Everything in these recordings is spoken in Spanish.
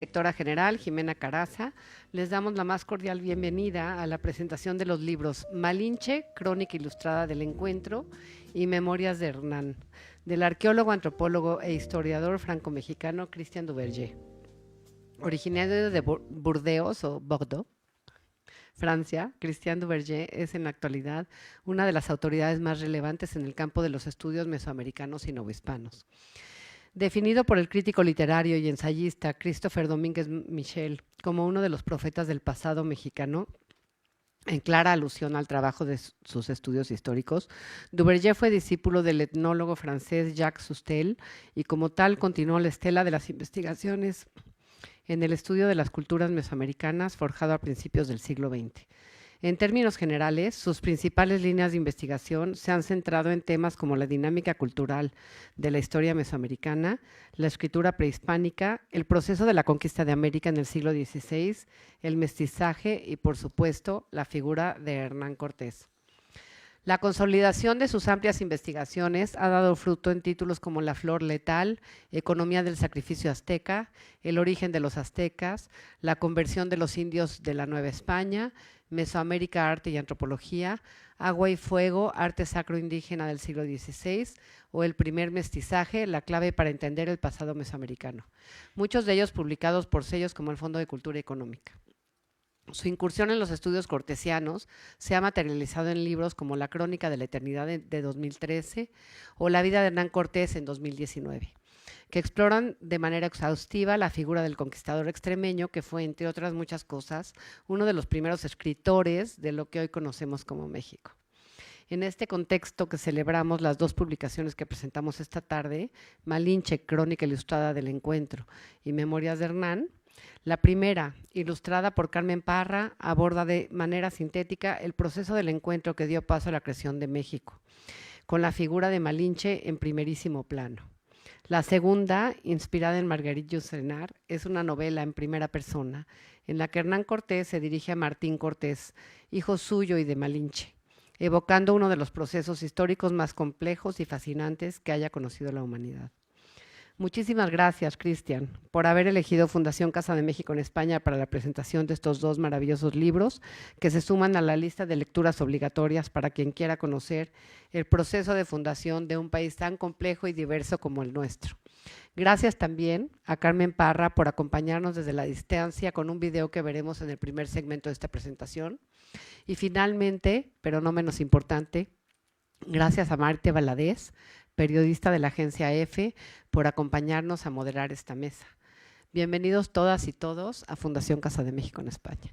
Directora general Jimena Caraza, les damos la más cordial bienvenida a la presentación de los libros Malinche, Crónica Ilustrada del Encuentro y Memorias de Hernán, del arqueólogo, antropólogo e historiador franco-mexicano Christian Duverger. Originario de Burdeos o Bordeaux, Francia, Christian Duverger es en la actualidad una de las autoridades más relevantes en el campo de los estudios mesoamericanos y novohispanos. Definido por el crítico literario y ensayista Christopher Domínguez Michel como uno de los profetas del pasado mexicano, en clara alusión al trabajo de sus estudios históricos, Duverger fue discípulo del etnólogo francés Jacques Sustel y como tal continuó la estela de las investigaciones en el estudio de las culturas mesoamericanas forjado a principios del siglo XX. En términos generales, sus principales líneas de investigación se han centrado en temas como la dinámica cultural de la historia mesoamericana, la escritura prehispánica, el proceso de la conquista de América en el siglo XVI, el mestizaje y, por supuesto, la figura de Hernán Cortés. La consolidación de sus amplias investigaciones ha dado fruto en títulos como La flor letal, Economía del sacrificio azteca, El origen de los aztecas, La conversión de los indios de la Nueva España, Mesoamérica, arte y antropología, Agua y fuego, arte sacro indígena del siglo XVI, o El primer mestizaje, la clave para entender el pasado mesoamericano. Muchos de ellos publicados por sellos como el Fondo de Cultura Económica. Su incursión en los estudios cortesianos se ha materializado en libros como La Crónica de la Eternidad de 2013 o La vida de Hernán Cortés en 2019, que exploran de manera exhaustiva la figura del conquistador extremeño, que fue, entre otras muchas cosas, uno de los primeros escritores de lo que hoy conocemos como México. En este contexto que celebramos las dos publicaciones que presentamos esta tarde, Malinche, Crónica Ilustrada del Encuentro y Memorias de Hernán, la primera, ilustrada por Carmen Parra, aborda de manera sintética el proceso del encuentro que dio paso a la creación de México, con la figura de Malinche en primerísimo plano. La segunda, inspirada en Marguerite Yourcenar, es una novela en primera persona, en la que Hernán Cortés se dirige a Martín Cortés, hijo suyo y de Malinche, evocando uno de los procesos históricos más complejos y fascinantes que haya conocido la humanidad. Muchísimas gracias, Cristian, por haber elegido Fundación Casa de México en España para la presentación de estos dos maravillosos libros que se suman a la lista de lecturas obligatorias para quien quiera conocer el proceso de fundación de un país tan complejo y diverso como el nuestro. Gracias también a Carmen Parra por acompañarnos desde la distancia con un video que veremos en el primer segmento de esta presentación. Y finalmente, pero no menos importante, gracias a Marte Valadez, periodista de la agencia EFE, por acompañarnos a moderar esta mesa. Bienvenidos todas y todos a Fundación Casa de México en España.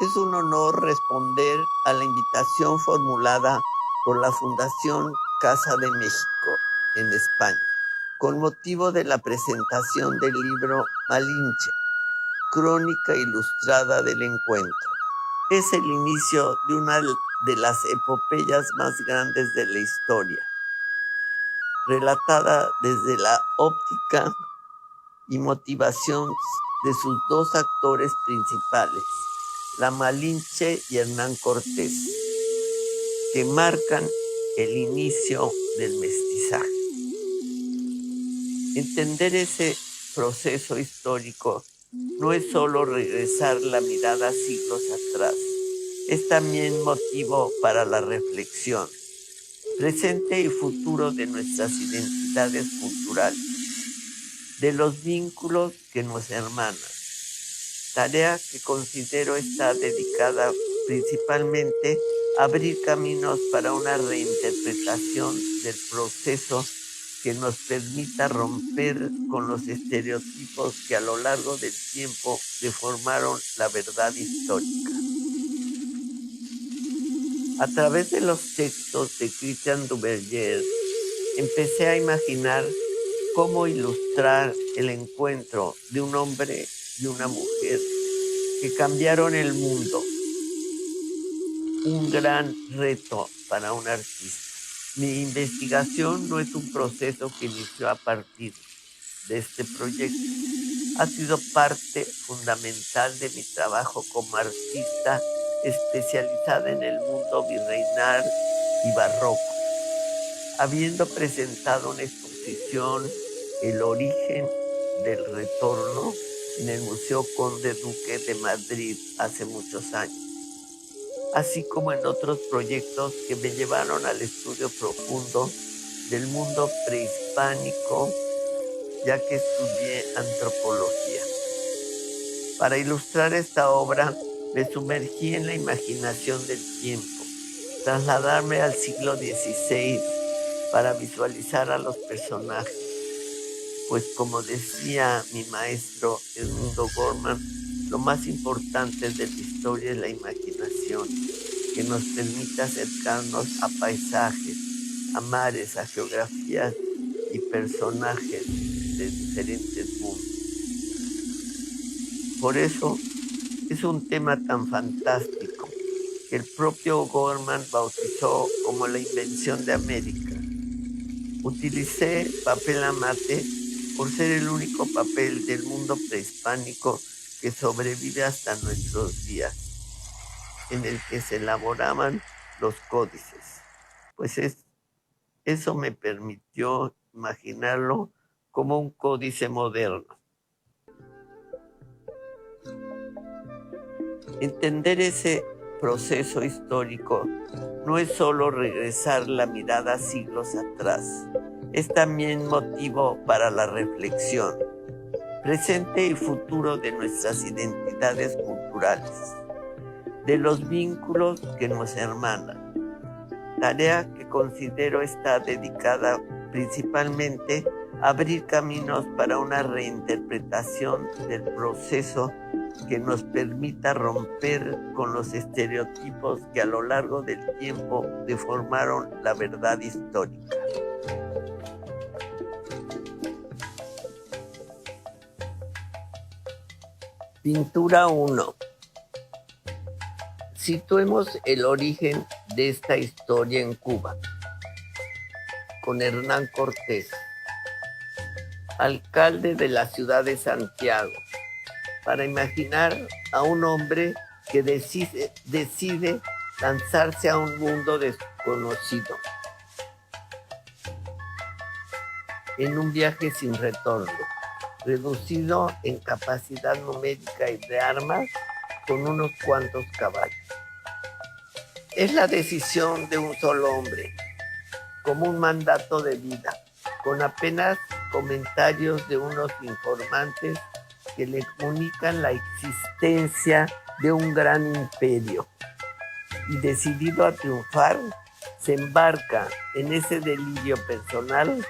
Es un honor responder a la invitación formulada por la Fundación Casa de México en España, con motivo de la presentación del libro Malinche, Crónica Ilustrada del Encuentro. Es el inicio de una de las epopeyas más grandes de la historia, relatada desde la óptica y motivación de sus dos actores principales, la Malinche y Hernán Cortés, que marcan el inicio del mestizaje. Entender ese proceso histórico no es solo regresar la mirada siglos atrás, es también motivo para la reflexión, presente y futuro de nuestras identidades culturales, de los vínculos que nos hermanan. Tarea que considero está dedicada principalmente a abrir caminos para una reinterpretación del proceso que nos permita romper con los estereotipos que a lo largo del tiempo deformaron la verdad histórica. A través de los textos de Christian Duverger, empecé a imaginar cómo ilustrar el encuentro de un hombre y una mujer que cambiaron el mundo. Un gran reto para un artista. Mi investigación no es un proceso que inició a partir de este proyecto. Ha sido parte fundamental de mi trabajo como artista especializada en el mundo virreinal y barroco. Habiendo presentado una exposición, El origen del retorno, en el Museo Conde Duque de Madrid hace muchos años, así como en otros proyectos que me llevaron al estudio profundo del mundo prehispánico, ya que estudié antropología. Para ilustrar esta obra, me sumergí en la imaginación del tiempo, trasladarme al siglo XVI para visualizar a los personajes, pues como decía mi maestro Edmundo Gorman, lo más importante de la historia es la imaginación, que nos permite acercarnos a paisajes, a mares, a geografías y personajes de diferentes mundos. Por eso es un tema tan fantástico que el propio Gorman bautizó como la invención de América. Utilicé papel amate por ser el único papel del mundo prehispánico que sobrevive hasta nuestros días, en el que se elaboraban los códices. Pues eso me permitió imaginarlo como un códice moderno. Entender ese proceso histórico no es solo regresar la mirada siglos atrás, es también motivo para la reflexión, presente y futuro de nuestras identidades culturales, de los vínculos que nos hermanan. Tarea que considero está dedicada principalmente a abrir caminos para una reinterpretación del proceso que nos permita romper con los estereotipos que a lo largo del tiempo deformaron la verdad histórica. Pintura 1. Situemos el origen de esta historia en Cuba, con Hernán Cortés, alcalde de la ciudad de Santiago, para imaginar a un hombre que decide lanzarse a un mundo desconocido, en un viaje sin retorno, reducido en capacidad numérica y de armas con unos cuantos caballos. Es la decisión de un solo hombre, como un mandato de vida, con apenas comentarios de unos informantes que le comunican la existencia de un gran imperio. Y decidido a triunfar, se embarca en ese delirio personal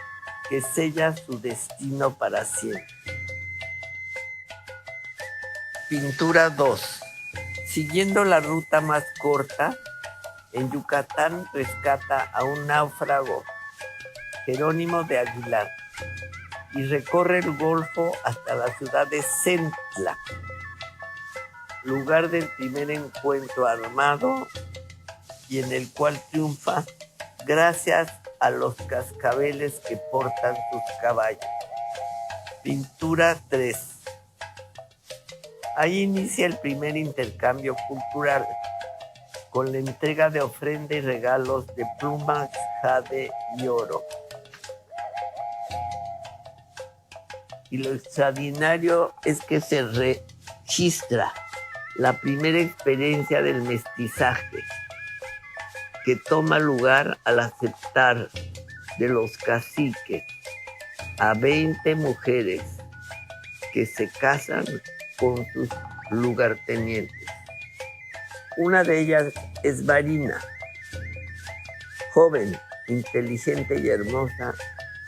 que sella su destino para siempre. Pintura 2. Siguiendo la ruta más corta, en Yucatán rescata a un náufrago, Jerónimo de Aguilar, y recorre el Golfo hasta la ciudad de Centla, lugar del primer encuentro armado y en el cual triunfa gracias a los cascabeles que portan sus caballos. Pintura 3. Ahí inicia el primer intercambio cultural, con la entrega de ofrenda y regalos de plumas, jade y oro. Y lo extraordinario es que se registra la primera experiencia del mestizaje, que toma lugar al aceptar de los caciques a 20 mujeres que se casan con sus lugartenientes. Una de ellas es Marina, joven, inteligente y hermosa,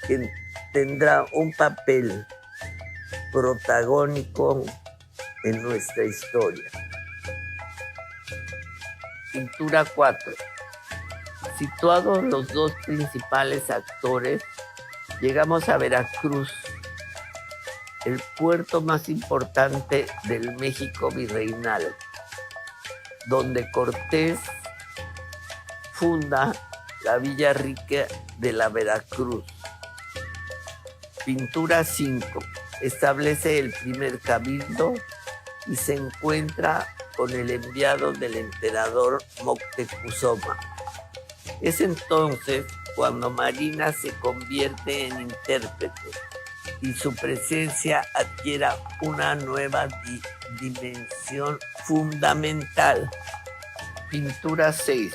que tendrá un papel protagónico en nuestra historia. Pintura 4. Situados los dos principales actores, llegamos a Veracruz, el puerto más importante del México virreinal, donde Cortés funda la Villa Rica de la Veracruz. Pintura 5. Establece el primer cabildo y se encuentra con el enviado del emperador Moctezuma. Es entonces cuando Marina se convierte en intérprete y su presencia adquiere una nueva dimensión fundamental. Pintura 6.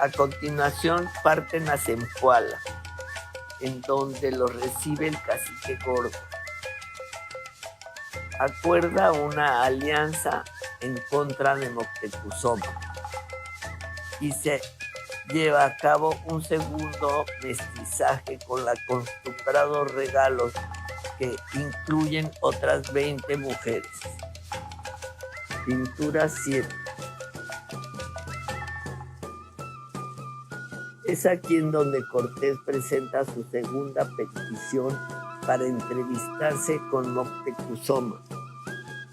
A continuación parten a Zempoala, en donde los recibe el cacique Gordo. Acuerda una alianza en contra de Moctezuma y se lleva a cabo un segundo mestizaje con los acostumbrados regalos que incluyen otras 20 mujeres. Pintura 7. Es aquí en donde Cortés presenta su segunda petición para entrevistarse con Moctezuma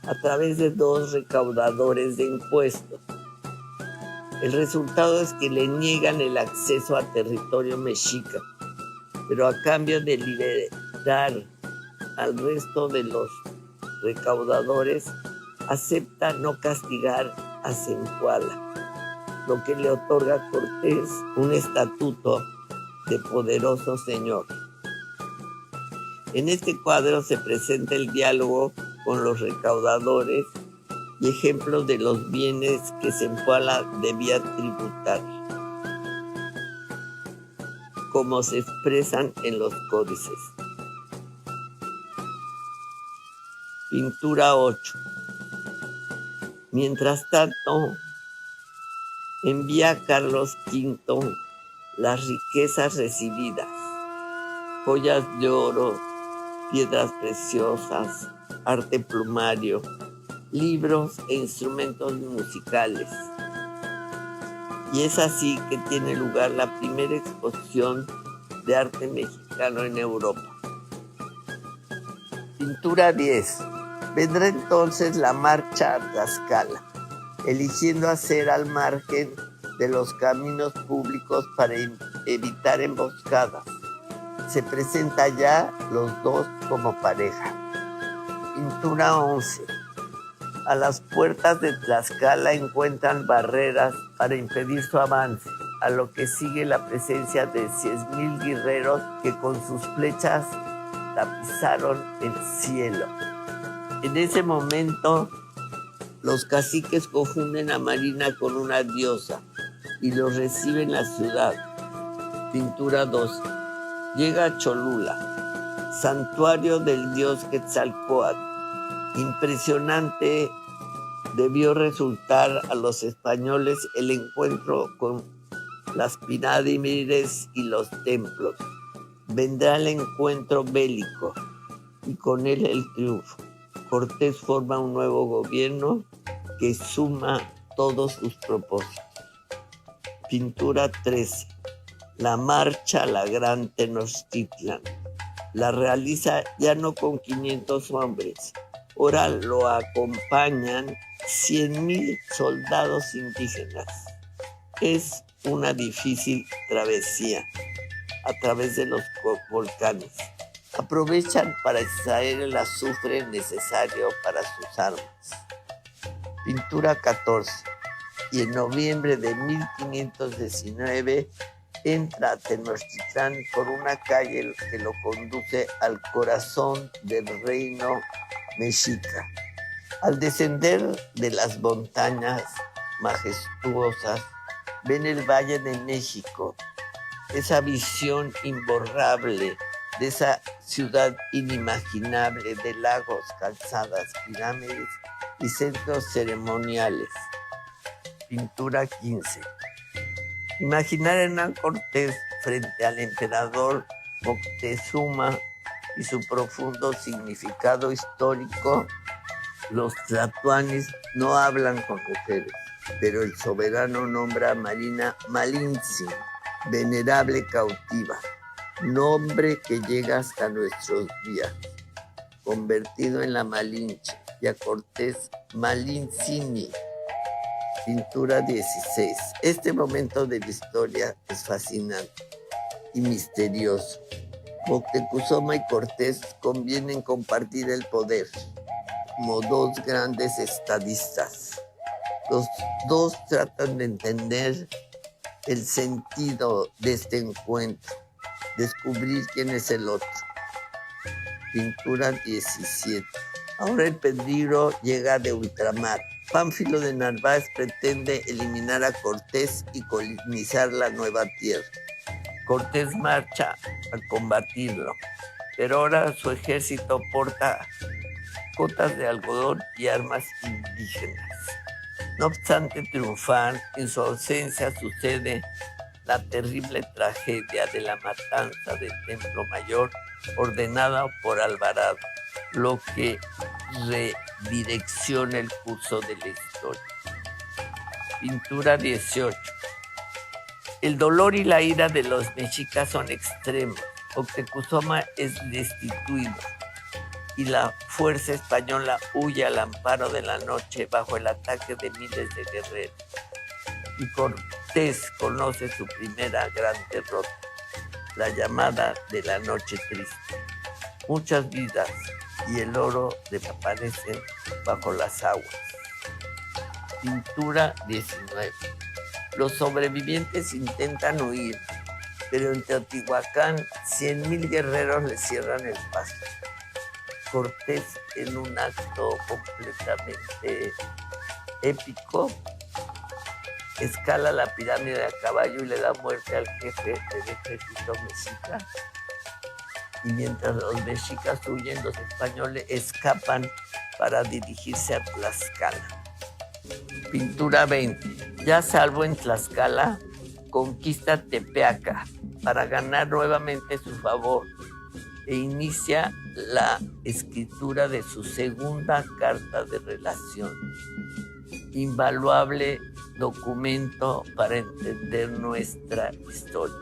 a través de 2 recaudadores de impuestos. El resultado es que le niegan el acceso a territorio mexica, pero a cambio de liberar al resto de los recaudadores, acepta no castigar a Zempoala, lo que le otorga a Cortés un estatuto de poderoso señor. En este cuadro se presenta el diálogo con los recaudadores y ejemplos de los bienes que Zempoala debía tributar, como se expresan en los códices. Pintura 8. Mientras tanto, envía a Carlos V las riquezas recibidas, joyas de oro, piedras preciosas, arte plumario, libros e instrumentos musicales. Y es así que tiene lugar la primera exposición de arte mexicano en Europa. Pintura 10. Vendrá entonces la marcha a Tlaxcala, eligiendo hacer al margen de los caminos públicos para evitar emboscadas. Se presenta ya los 2 como pareja. Pintura 11. A las puertas de Tlaxcala encuentran barreras para impedir su avance, a lo que sigue la presencia de 10,000 guerreros que con sus flechas tapizaron el cielo. En ese momento, los caciques confunden a Marina con una diosa y los reciben en la ciudad. Pintura 12. Llega a Cholula, santuario del dios Quetzalcóatl. Impresionante debió resultar a los españoles el encuentro con las pirámides y los templos. Vendrá el encuentro bélico y con él el triunfo. Cortés forma un nuevo gobierno que suma todos sus propósitos. Pintura 13. La marcha a la Gran Tenochtitlan. La realiza ya no con 500 hombres. Ahora lo acompañan 100,000 soldados indígenas. Es una difícil travesía a través de los volcanes. Aprovechan para extraer el azufre necesario para sus armas. Pintura 14. Y en noviembre de 1519 entra a Tenochtitlán por una calle que lo conduce al corazón del reino mexica. Al descender de las montañas majestuosas, ven el Valle de México, esa visión imborrable de esa ciudad inimaginable de lagos, calzadas, pirámides y centros ceremoniales. Pintura 15. Imaginar a Hernán Cortés frente al emperador Moctezuma y su profundo significado histórico. Los tlatoanis no hablan con mujeres, pero el soberano nombra a Marina Malintzin, venerable cautiva, nombre que llega hasta nuestros días, convertido en la Malinche, y a Cortés Malintzini, Pintura 16. Este momento de la historia es fascinante y misterioso. Moctezuma y Cortés convienen compartir el poder como dos grandes estadistas. Los dos tratan de entender el sentido de este encuentro, descubrir quién es el otro. Pintura 17. Ahora el peligro llega de ultramar. Pánfilo de Narváez pretende eliminar a Cortés y colonizar la nueva tierra. Cortés marcha a combatirlo, pero ahora su ejército porta cotas de algodón y armas indígenas. No obstante triunfar, en su ausencia sucede la terrible tragedia de la matanza del Templo Mayor ordenada por Alvarado, lo que redirecciona el curso de la historia. Pintura 18. El dolor y la ira de los mexicas son extremos. Moctezuma es destituido y la fuerza española huye al amparo de la noche bajo el ataque de miles de guerreros. Y Cortés conoce su primera gran derrota, la llamada de la noche triste. Muchas vidas y el oro desaparecen bajo las aguas. Pintura 19. Los sobrevivientes intentan huir, pero en Teotihuacán 100,000 guerreros les cierran el paso. Cortés, en un acto completamente épico, escala la pirámide a caballo y le da muerte al jefe del ejército mexica. Y mientras los mexicas huyen, los españoles escapan para dirigirse a Tlaxcala. Pintura 20. Ya salvo en Tlaxcala, conquista Tepeaca para ganar nuevamente su favor e inicia la escritura de su segunda carta de relación. Invaluable documento para entender nuestra historia.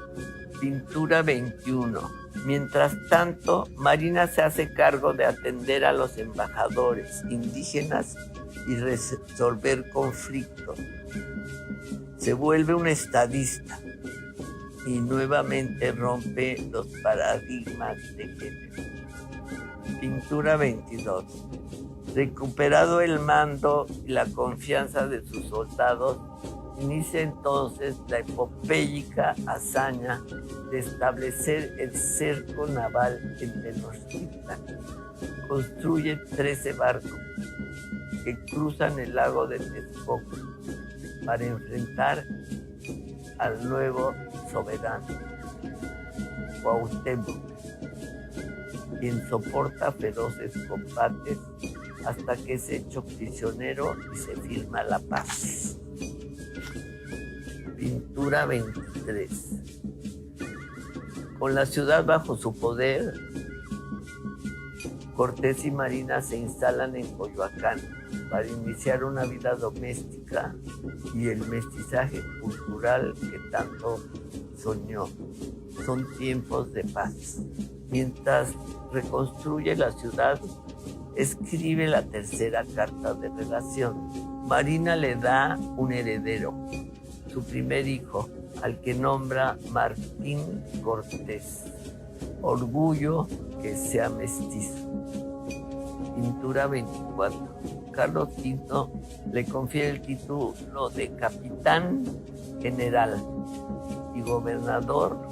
Pintura 21. Mientras tanto, Marina se hace cargo de atender a los embajadores indígenas y resolver conflictos. Se vuelve un estadista y nuevamente rompe los paradigmas de género. Pintura 22. Recuperado el mando y la confianza de sus soldados, inicia entonces la epopéyica hazaña de establecer el cerco naval en Tenochtitlan. Construye 13 barcos que cruzan el lago de Texcoco para enfrentar al nuevo soberano, Cuauhtémoc, quien soporta feroces combates hasta que es hecho prisionero y se firma la paz. Pintura 23. Con la ciudad bajo su poder, Cortés y Marina se instalan en Coyoacán para iniciar una vida doméstica y el mestizaje cultural que tanto soñó. Son tiempos de paz. Mientras reconstruye la ciudad, escribe la tercera carta de relación. Marina le da un heredero, su primer hijo, al que nombra Martín Cortés. Orgullo que sea mestizo. Pintura 24. Carlos V le confiere el título de capitán general y gobernador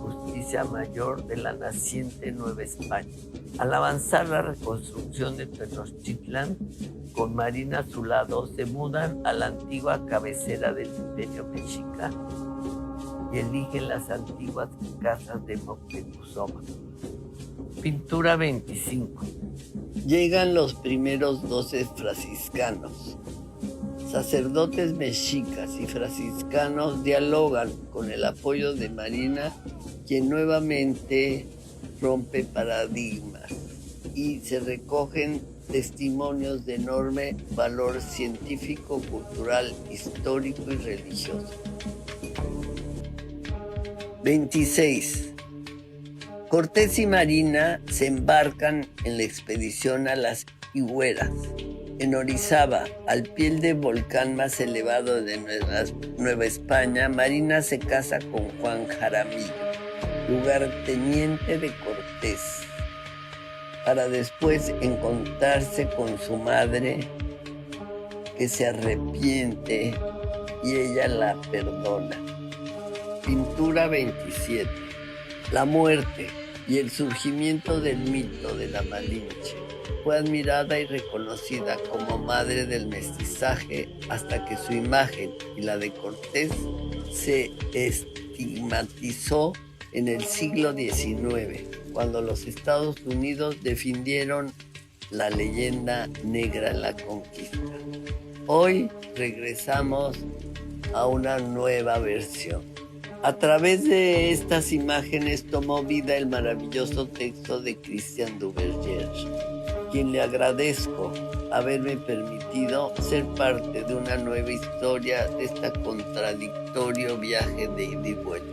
justicia mayor de la naciente Nueva España. Al avanzar la reconstrucción de Tenochtitlan, con Marina a su lado, se mudan a la antigua cabecera del Imperio Mexica y eligen las antiguas casas de Moctezuma. Pintura 25. Llegan los primeros 12 franciscanos. Sacerdotes mexicas y franciscanos dialogan con el apoyo de Marina, quien nuevamente rompe paradigmas, y se recogen testimonios de enorme valor científico, cultural, histórico y religioso. 26. Cortés y Marina se embarcan en la expedición a las Higueras, En Orizaba, al pie del volcán más elevado de Nueva España, Marina se casa con Juan Jaramillo, lugarteniente de Cortés, para después encontrarse con su madre, que se arrepiente y ella la perdona. Pintura 27. La muerte y el surgimiento del mito de la Malinche. Fue admirada y reconocida como madre del mestizaje hasta que su imagen y la de Cortés se estigmatizó en el siglo XIX, cuando los Estados Unidos defendieron la leyenda negra en la conquista. Hoy regresamos a una nueva versión. A través de estas imágenes tomó vida el maravilloso texto de Christian Duverger, quien le agradezco haberme permitido ser parte de una nueva historia de este contradictorio viaje de ida y vuelta.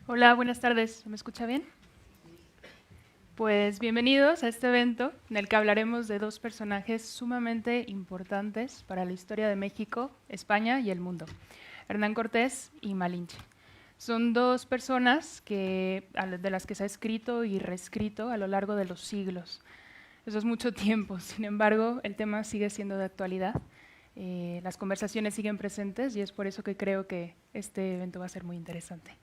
Hola, buenas tardes. ¿Me escucha bien? Pues bienvenidos a este evento en el que hablaremos de dos personajes sumamente importantes para la historia de México, España y el mundo, Hernán Cortés y Malinche. Son dos personas de las que se ha escrito y reescrito a lo largo de los siglos. Eso es mucho tiempo, sin embargo, el tema sigue siendo de actualidad. Las conversaciones siguen presentes y es por eso que creo que este evento va a ser muy interesante.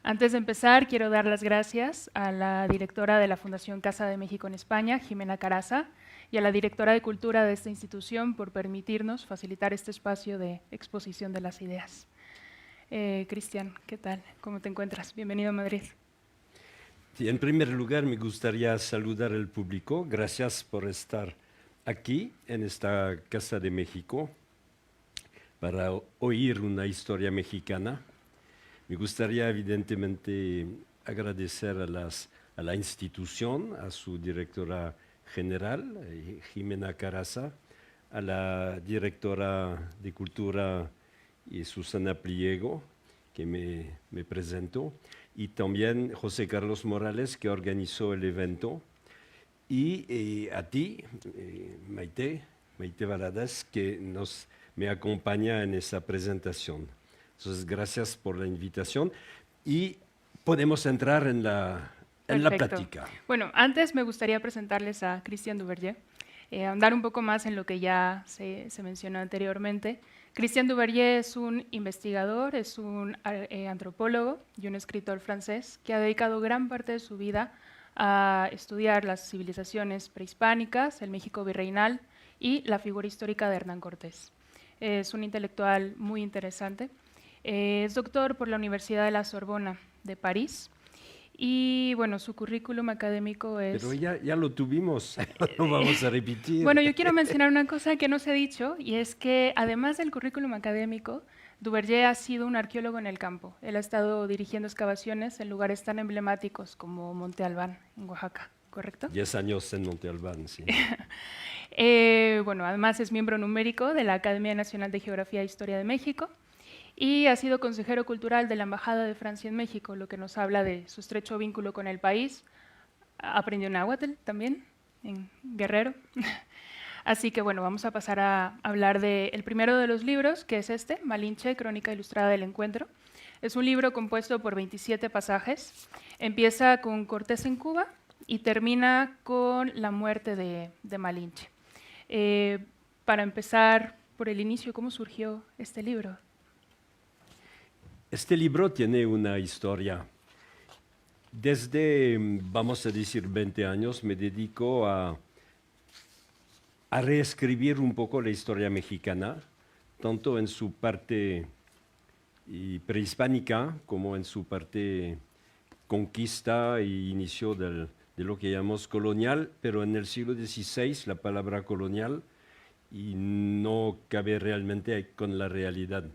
Antes de empezar, quiero dar las gracias a la directora de la Fundación Casa de México en España, Jimena Caraza, y a la directora de Cultura de esta institución por permitirnos facilitar este espacio de exposición de las ideas. Cristian, ¿qué tal? ¿Cómo te encuentras? Bienvenido a Madrid. Sí, en primer lugar, me gustaría saludar al público. Gracias por estar aquí, en esta Casa de México, para oír una historia mexicana. Me gustaría evidentemente agradecer a la institución, a su directora general, Jimena Caraza, a la directora de Cultura, Susana Pliego, que me presentó, y también José Carlos Morales, que organizó el evento, y a ti, Maite Valadas, que me acompaña en esta presentación. Entonces, gracias por la invitación y podemos entrar en la plática. Bueno, antes me gustaría presentarles a Christian Duverger, andar un poco más en lo que ya se mencionó anteriormente. Christian Duverger es un investigador, es un antropólogo y un escritor francés que ha dedicado gran parte de su vida a estudiar las civilizaciones prehispánicas, el México virreinal y la figura histórica de Hernán Cortés. Es un intelectual muy interesante. Es doctor por la Universidad de la Sorbona de París y bueno, su currículum académico es… Pero ya lo tuvimos, no vamos a repetir. Bueno, yo quiero mencionar una cosa que no se ha dicho y es que además del currículum académico, Duverger ha sido un arqueólogo en el campo. Él ha estado dirigiendo excavaciones en lugares tan emblemáticos como Monte Albán, en Oaxaca, ¿correcto? 10 años en Monte Albán, sí. Bueno, además es miembro numérico de la Academia Nacional de Geografía e Historia de México y ha sido consejero cultural de la Embajada de Francia en México, lo que nos habla de su estrecho vínculo con el país. Aprendió náhuatl también, en Guerrero. Así que bueno, vamos a pasar a hablar del primero de los libros, que es este, Malinche, Crónica Ilustrada del Encuentro. Es un libro compuesto por 27 pasajes. Empieza con Cortés en Cuba y termina con la muerte de Malinche. Para empezar por el inicio, ¿cómo surgió este libro? Este libro tiene una historia. Desde, vamos a decir, 20 años me dedico a reescribir un poco la historia mexicana, tanto en su parte prehispánica como en su parte conquista e inicio de lo que llamamos colonial, pero en el siglo XVI la palabra colonial no cabe realmente con la realidad.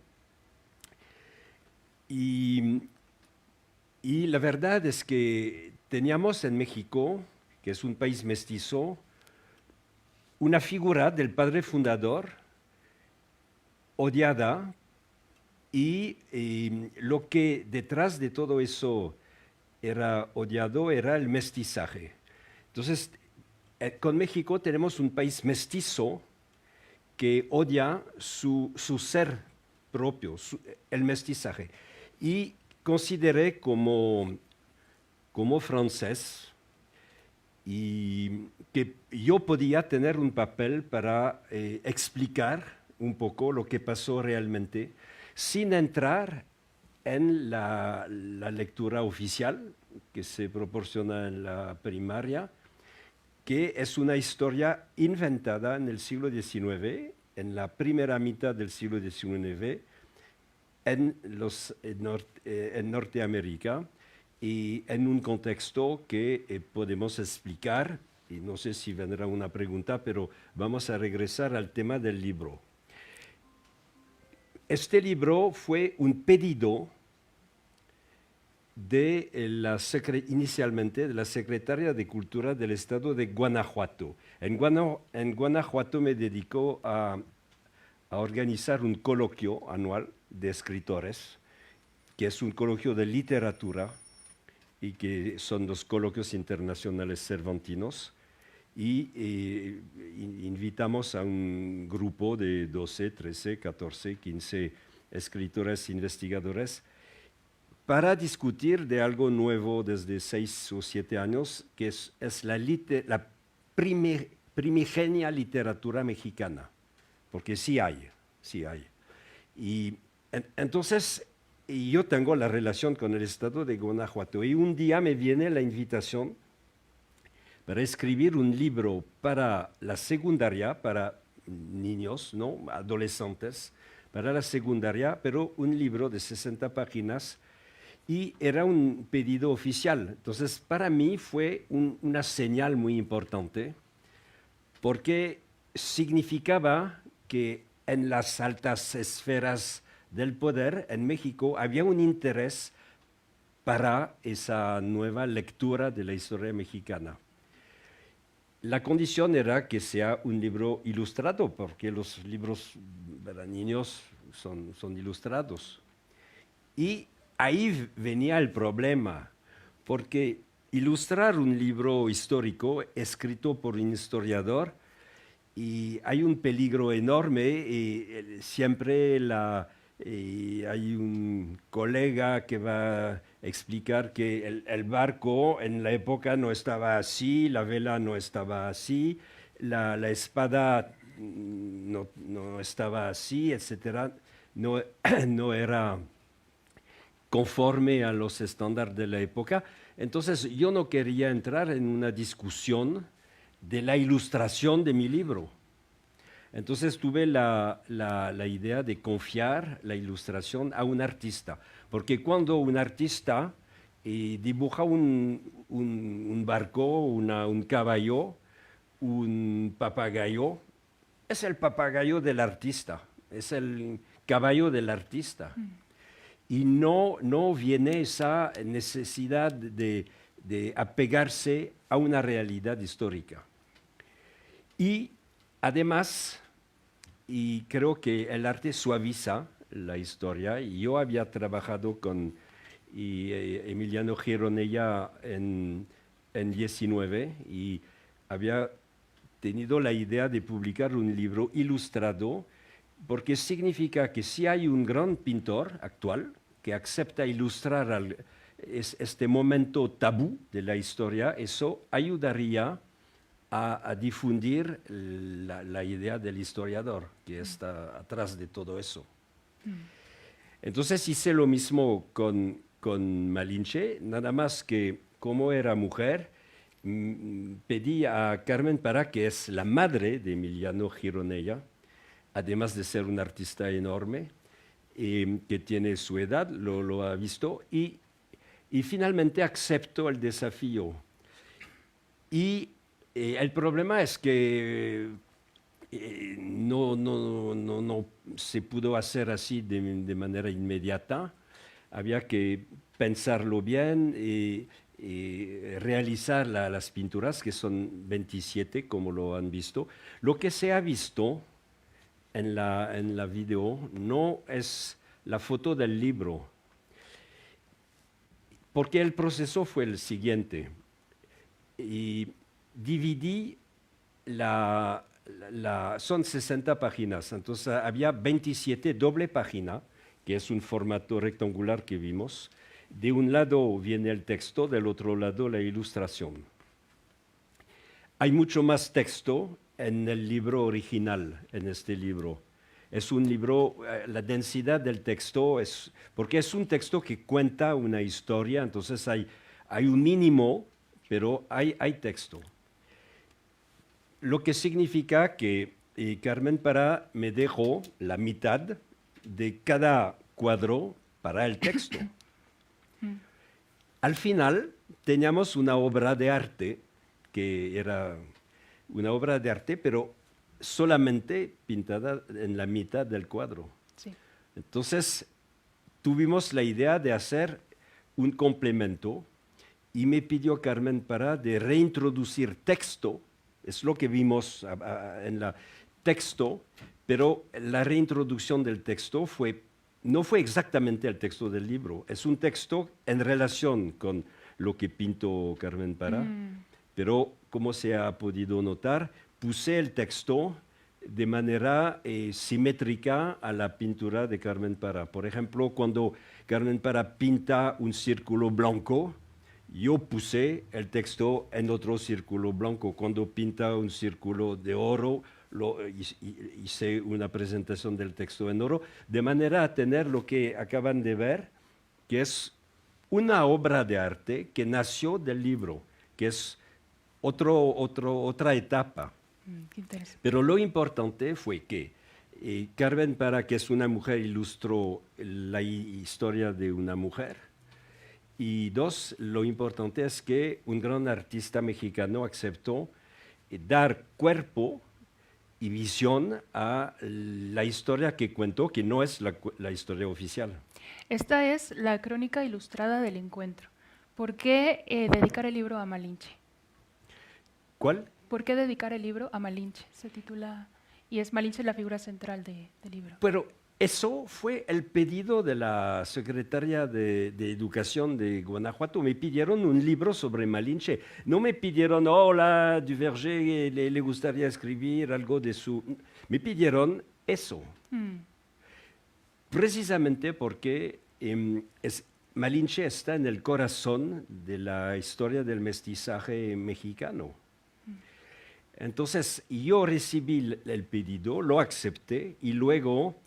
Y, y la verdad es que teníamos en México, que es un país mestizo, una figura del padre fundador odiada y lo que detrás de todo eso era odiado era el mestizaje. Entonces, con México tenemos un país mestizo que odia su ser propio, el mestizaje. Y consideré como francés y que yo podía tener un papel para explicar un poco lo que pasó realmente, sin entrar en la lectura oficial que se proporciona en la primaria, que es una historia inventada en el siglo XIX, en la primera mitad del siglo XIX, en Norteamérica, y en un contexto que podemos explicar, y no sé si vendrá una pregunta, pero vamos a regresar al tema del libro. Este libro fue un pedido inicialmente de la Secretaria de Cultura del Estado de Guanajuato. En Guanajuato me dedicó a organizar un coloquio anual de escritores, que es un coloquio de literatura y que son los coloquios internacionales cervantinos. Y invitamos a un grupo de 12, 13, 14, 15 escritores investigadores para discutir de algo nuevo desde 6 o 7 años, que es la primigenia literatura mexicana, porque sí hay. Y entonces yo tengo la relación con el estado de Guanajuato y un día me viene la invitación para escribir un libro para la secundaria, para niños, ¿no? Adolescentes, para la secundaria, pero un libro de 60 páginas y era un pedido oficial. Entonces, para mí fue una señal muy importante porque significaba que en las altas esferas del poder en México había un interés para esa nueva lectura de la historia mexicana. La condición era que sea un libro ilustrado, porque los libros para niños son ilustrados. Y ahí venía el problema, porque ilustrar un libro histórico escrito por un historiador, y hay un peligro enorme, y siempre hay un colega que va a explicar que el barco en la época no estaba así, la vela no estaba así, la espada no estaba así, etc. No era conforme a los estándares de la época. Entonces yo no quería entrar en una discusión de la ilustración de mi libro. Entonces tuve la idea de confiar la ilustración a un artista, porque cuando un artista dibuja un barco, un caballo, un papagayo, es el papagayo del artista, es el caballo del artista. Y no viene esa necesidad de apegarse a una realidad histórica. Y además, y creo que el arte suaviza la historia, y yo había trabajado con Emiliano Gironella en 19 y había tenido la idea de publicar un libro ilustrado, porque significa que si hay un gran pintor actual que acepta ilustrar este momento tabú de la historia, eso ayudaría a difundir la idea del historiador que está atrás de todo eso. Entonces hice lo mismo con Malinche, nada más que como era mujer, pedí a Carmen Pará, que es la madre de Emiliano Gironella, además de ser un artista enorme, que tiene su edad, lo ha visto, y finalmente aceptó el desafío. Y el problema es que no se pudo hacer así de manera inmediata, había que pensarlo bien y realizar las pinturas, que son 27, como lo han visto. Lo que se ha visto en la video no es la foto del libro, porque el proceso fue el siguiente. Y dividí son 60 páginas, entonces había 27 doble página, que es un formato rectangular que vimos. De un lado viene el texto, del otro lado la ilustración. Hay mucho más texto en el libro original, en este libro. Es un libro, la densidad del texto porque es un texto que cuenta una historia, entonces hay un mínimo, pero hay texto. Lo que significa que Carmen Pará me dejó la mitad de cada cuadro para el texto. Al final teníamos una obra de arte, que era una obra de arte, pero solamente pintada en la mitad del cuadro. Sí. Entonces tuvimos la idea de hacer un complemento y me pidió Carmen Pará de reintroducir texto, es lo que vimos en el texto, pero la reintroducción del texto no fue exactamente el texto del libro, es un texto en relación con lo que pintó Carmen Pará, pero como se ha podido notar, puse el texto de manera simétrica a la pintura de Carmen Pará. Por ejemplo, cuando Carmen Pará pinta un círculo blanco, yo puse el texto en otro círculo blanco. Cuando pinta un círculo de oro, hice una presentación del texto en oro, de manera a tener lo que acaban de ver, que es una obra de arte que nació del libro, que es otra etapa. Qué interesante. Pero lo importante fue que Carmen Pará, que es una mujer, ilustró la historia de una mujer. Y dos, lo importante es que un gran artista mexicano aceptó dar cuerpo y visión a la historia que cuentó, que no es la historia oficial. Esta es la crónica ilustrada del encuentro. ¿Por qué dedicar el libro a Malinche? ¿Cuál? ¿Por qué dedicar el libro a Malinche? Se titula, y es Malinche la figura central del libro. Pero eso fue el pedido de la secretaria de Educación de Guanajuato. Me pidieron un libro sobre Malinche. No me pidieron, hola, Duverger, le gustaría escribir algo de su... Me pidieron eso. Precisamente porque Malinche está en el corazón de la historia del mestizaje mexicano. Entonces, yo recibí el pedido, lo acepté y luego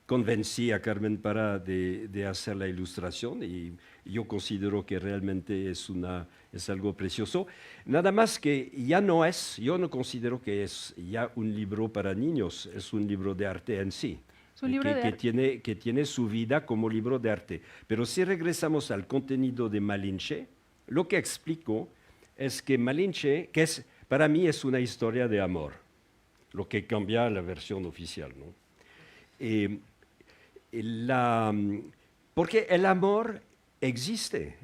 convencí a Carmen Pará de hacer la ilustración y yo considero que realmente es algo precioso. Nada más que yo no considero que es ya un libro para niños, es un libro de arte en sí. Es un libro de arte. Que tiene su vida como libro de arte. Pero si regresamos al contenido de Malinche, lo que explico es que Malinche, para mí es una historia de amor, lo que cambia la versión oficial, ¿no? Porque el amor existe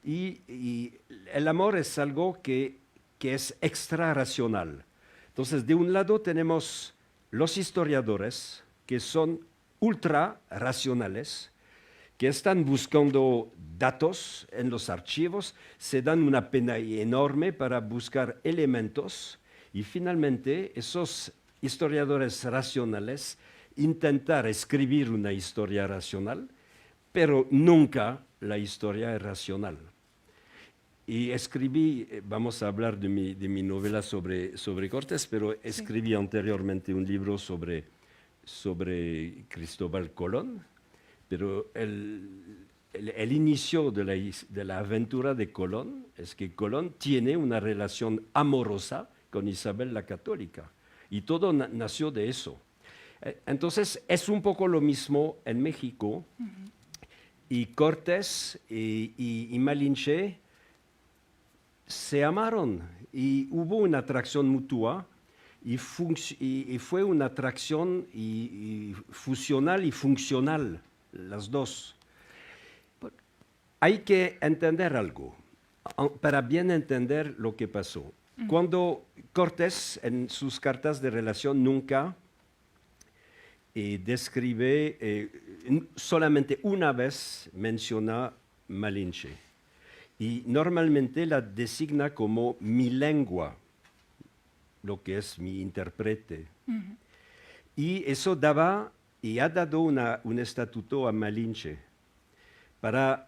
y el amor es algo que es extrarracional. Entonces, de un lado tenemos los historiadores que son ultra racionales, que están buscando datos en los archivos, se dan una pena enorme para buscar elementos y finalmente esos historiadores racionales intentar escribir una historia racional, pero nunca la historia es racional. Y escribí, vamos a hablar de mi novela sobre Cortés, pero escribí anteriormente un libro sobre Cristóbal Colón, pero el inicio de la aventura de Colón es que Colón tiene una relación amorosa con Isabel la Católica y todo nació de eso. Entonces es un poco lo mismo en México y Cortés y Malinche se amaron y hubo una atracción mutua y fue una atracción fusional y funcional, las dos. hay que entender algo, para bien entender lo que pasó. Cuando Cortés, en sus cartas de relación, nunca describe, solamente una vez menciona Malinche. Y normalmente la designa como mi lengua, lo que es mi intérprete. Y eso daba y ha dado un estatuto a Malinche para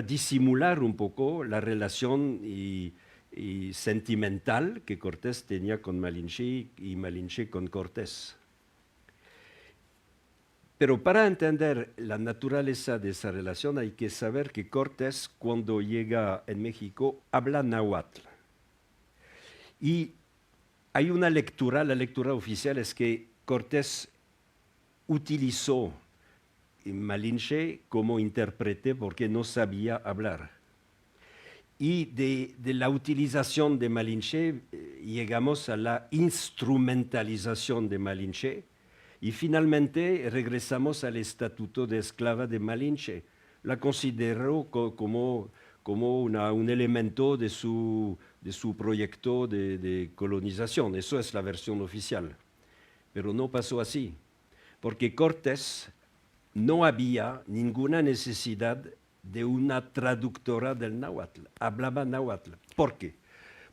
disimular un poco la relación y sentimental que Cortés tenía con Malinche y Malinche con Cortés. Pero para entender la naturaleza de esa relación hay que saber que Cortés, cuando llega en México, habla náhuatl. Y hay una lectura, la lectura oficial es que Cortés utilizó Malinche como intérprete porque no sabía hablar. Y de la utilización de Malinche llegamos a la instrumentalización de Malinche y finalmente regresamos al estatuto de esclava de Malinche. La consideró como un elemento de su proyecto de colonización. Eso es la versión oficial. Pero no pasó así, porque Cortés no había ninguna necesidad de una traductora del náhuatl. Hablaba náhuatl. ¿Por qué?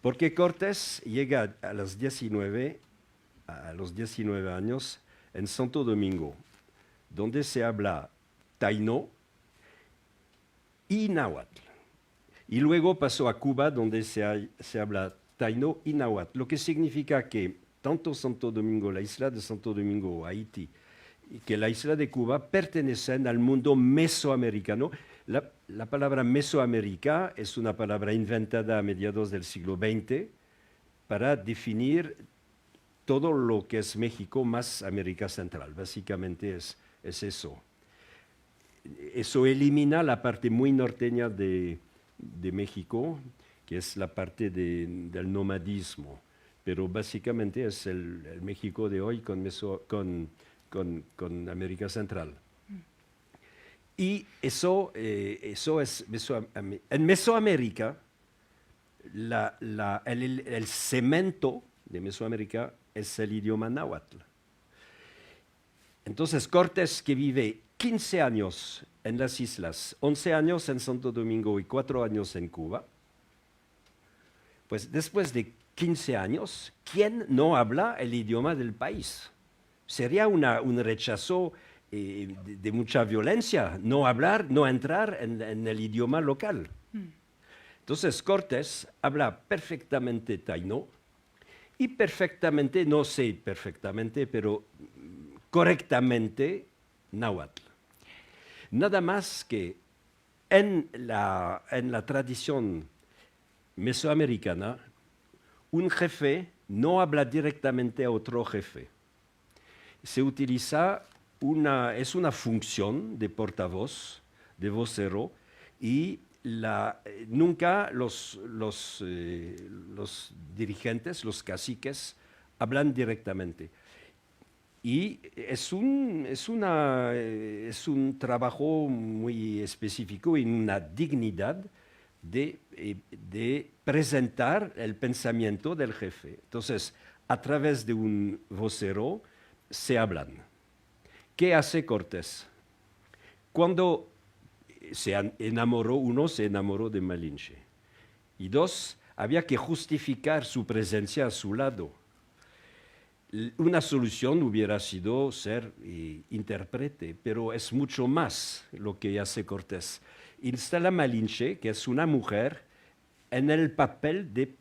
Porque Cortés llega a los 19 años en Santo Domingo, donde se habla taíno y náhuatl. Y luego pasó a Cuba, donde se habla taíno y náhuatl, lo que significa que tanto Santo Domingo, la isla de Santo Domingo, Haití, y que la isla de Cuba pertenecen al mundo mesoamericano. La palabra Mesoamérica es una palabra inventada a mediados del siglo XX para definir todo lo que es México más América Central. Básicamente es eso. Eso elimina la parte muy norteña de México, que es la parte del nomadismo. Pero básicamente es el México de hoy con América Central. Y eso es en Mesoamérica, el cemento de Mesoamérica es el idioma náhuatl. Entonces Cortés, que vive 15 años en las islas, 11 años en Santo Domingo y 4 años en Cuba, pues después de 15 años, ¿quién no habla el idioma del país? Sería un rechazo de mucha violencia, no hablar, no entrar en el idioma local. Entonces Cortés habla perfectamente taíno y perfectamente, no sé perfectamente, pero correctamente náhuatl. Nada más que en la tradición mesoamericana, un jefe no habla directamente a otro jefe. Se utiliza es una función de portavoz, de vocero, y nunca los dirigentes, los caciques, hablan directamente. Y es un trabajo muy específico y una dignidad de presentar el pensamiento del jefe. Entonces, a través de un vocero se hablan. ¿Qué hace Cortés? Cuando uno se enamoró de Malinche. Y dos, había que justificar su presencia a su lado. Una solución hubiera sido ser intérprete, pero es mucho más lo que hace Cortés. Instala a Malinche, que es una mujer, en el papel de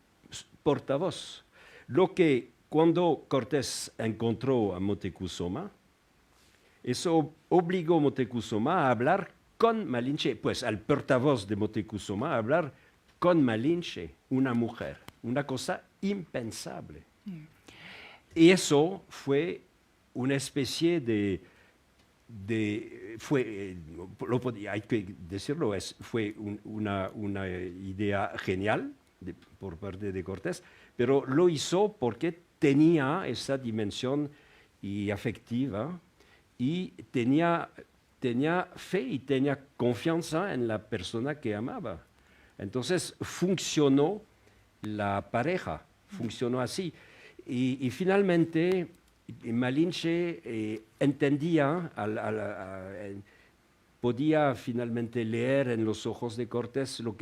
portavoz. Lo que cuando Cortés encontró a Moctezuma, eso obligó a Moctezuma a hablar con Malinche, pues al portavoz de Moctezuma a hablar con Malinche, una mujer, una cosa impensable. Y eso fue una especie hay que decirlo, fue una idea genial por parte de Cortés, pero lo hizo porque tenía esa dimensión afectiva y tenía tenía fe y tenía confianza en la persona que amaba. Entonces funcionó la pareja, funcionó así. Y finalmente Malinche entendía, podía finalmente leer en los ojos de Cortés lo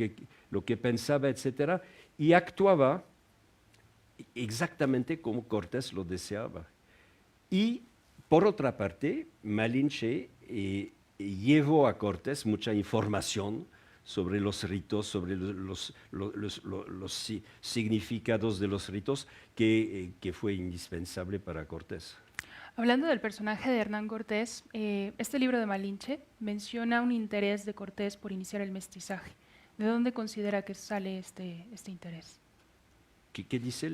que pensaba, etc. Y actuaba exactamente como Cortés lo deseaba. Y por otra parte, Malinche llevó a Cortés mucha información sobre los ritos, sobre los significados de los ritos, que fue indispensable para Cortés. Hablando del personaje de Hernán Cortés, este libro de Malinche menciona un interés de Cortés por iniciar el mestizaje. ¿De dónde considera que sale este interés? ¿Qué dice?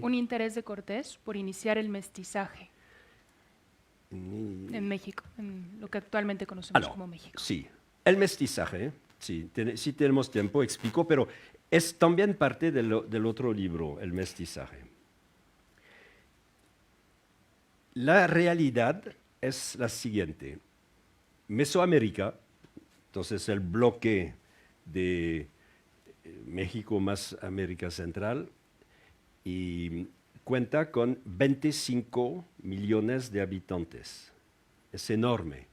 Un interés de Cortés por iniciar el mestizaje en México, en lo que actualmente conocemos como México. Sí, el mestizaje, sí, si tenemos tiempo explico, pero es también parte del otro libro, el mestizaje. La realidad es la siguiente. Mesoamérica, entonces el bloque de México más América Central, y cuenta con 25 millones de habitantes. Es enorme,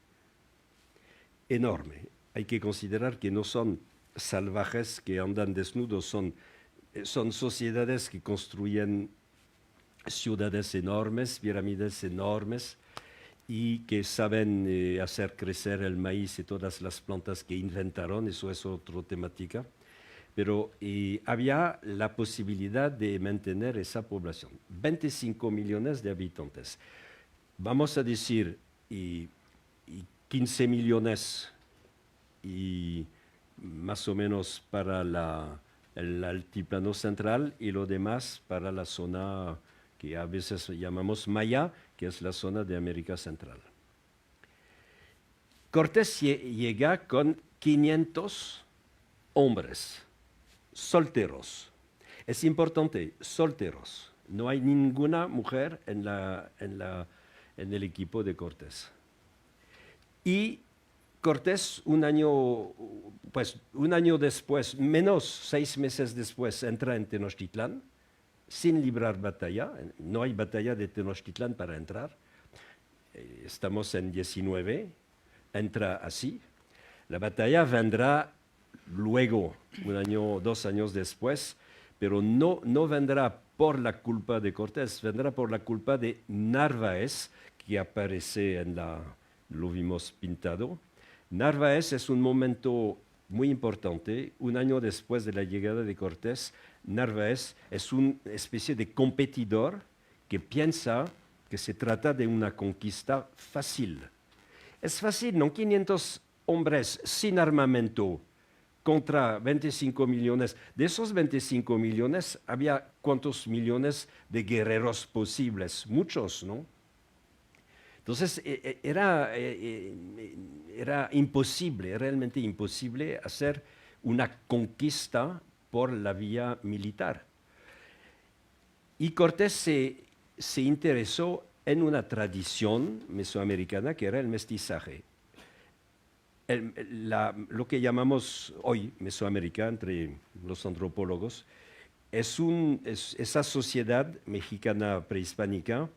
enorme. Hay que considerar que no son salvajes que andan desnudos, son sociedades que construyen ciudades enormes, pirámides enormes, y que saben hacer crecer el maíz y todas las plantas que inventaron, eso es otra temática. Pero había la posibilidad de mantener esa población. 25 millones de habitantes. Vamos a decir, y 15 millones y más o menos para el altiplano central y lo demás para la zona que a veces llamamos Maya, que es la zona de América Central. Cortés llega con 500 hombres solteros. Es importante, solteros. No hay ninguna mujer en el equipo de Cortés. Y Cortés un año después, menos 6 meses después, entra en Tenochtitlán sin librar batalla. No hay batalla de Tenochtitlán para entrar. Estamos en 19, entra así. La batalla vendrá luego, 1 año, 2 años después, pero no vendrá por la culpa de Cortés, vendrá por la culpa de Narváez, que aparece lo vimos pintado. Narváez es un momento muy importante. 1 año después de la llegada de Cortés, Narváez es una especie de competidor que piensa que se trata de una conquista fácil. Es fácil, ¿no? 500 hombres sin armamento contra 25 millones. De esos 25 millones, había ¿cuántos millones de guerreros posibles? Muchos, ¿no? Entonces, era imposible, realmente imposible hacer una conquista por la vía militar. Y Cortés se interesó en una tradición mesoamericana que era el mestizaje. Lo que llamamos hoy Mesoamérica, entre los antropólogos, es esa sociedad mexicana prehispánica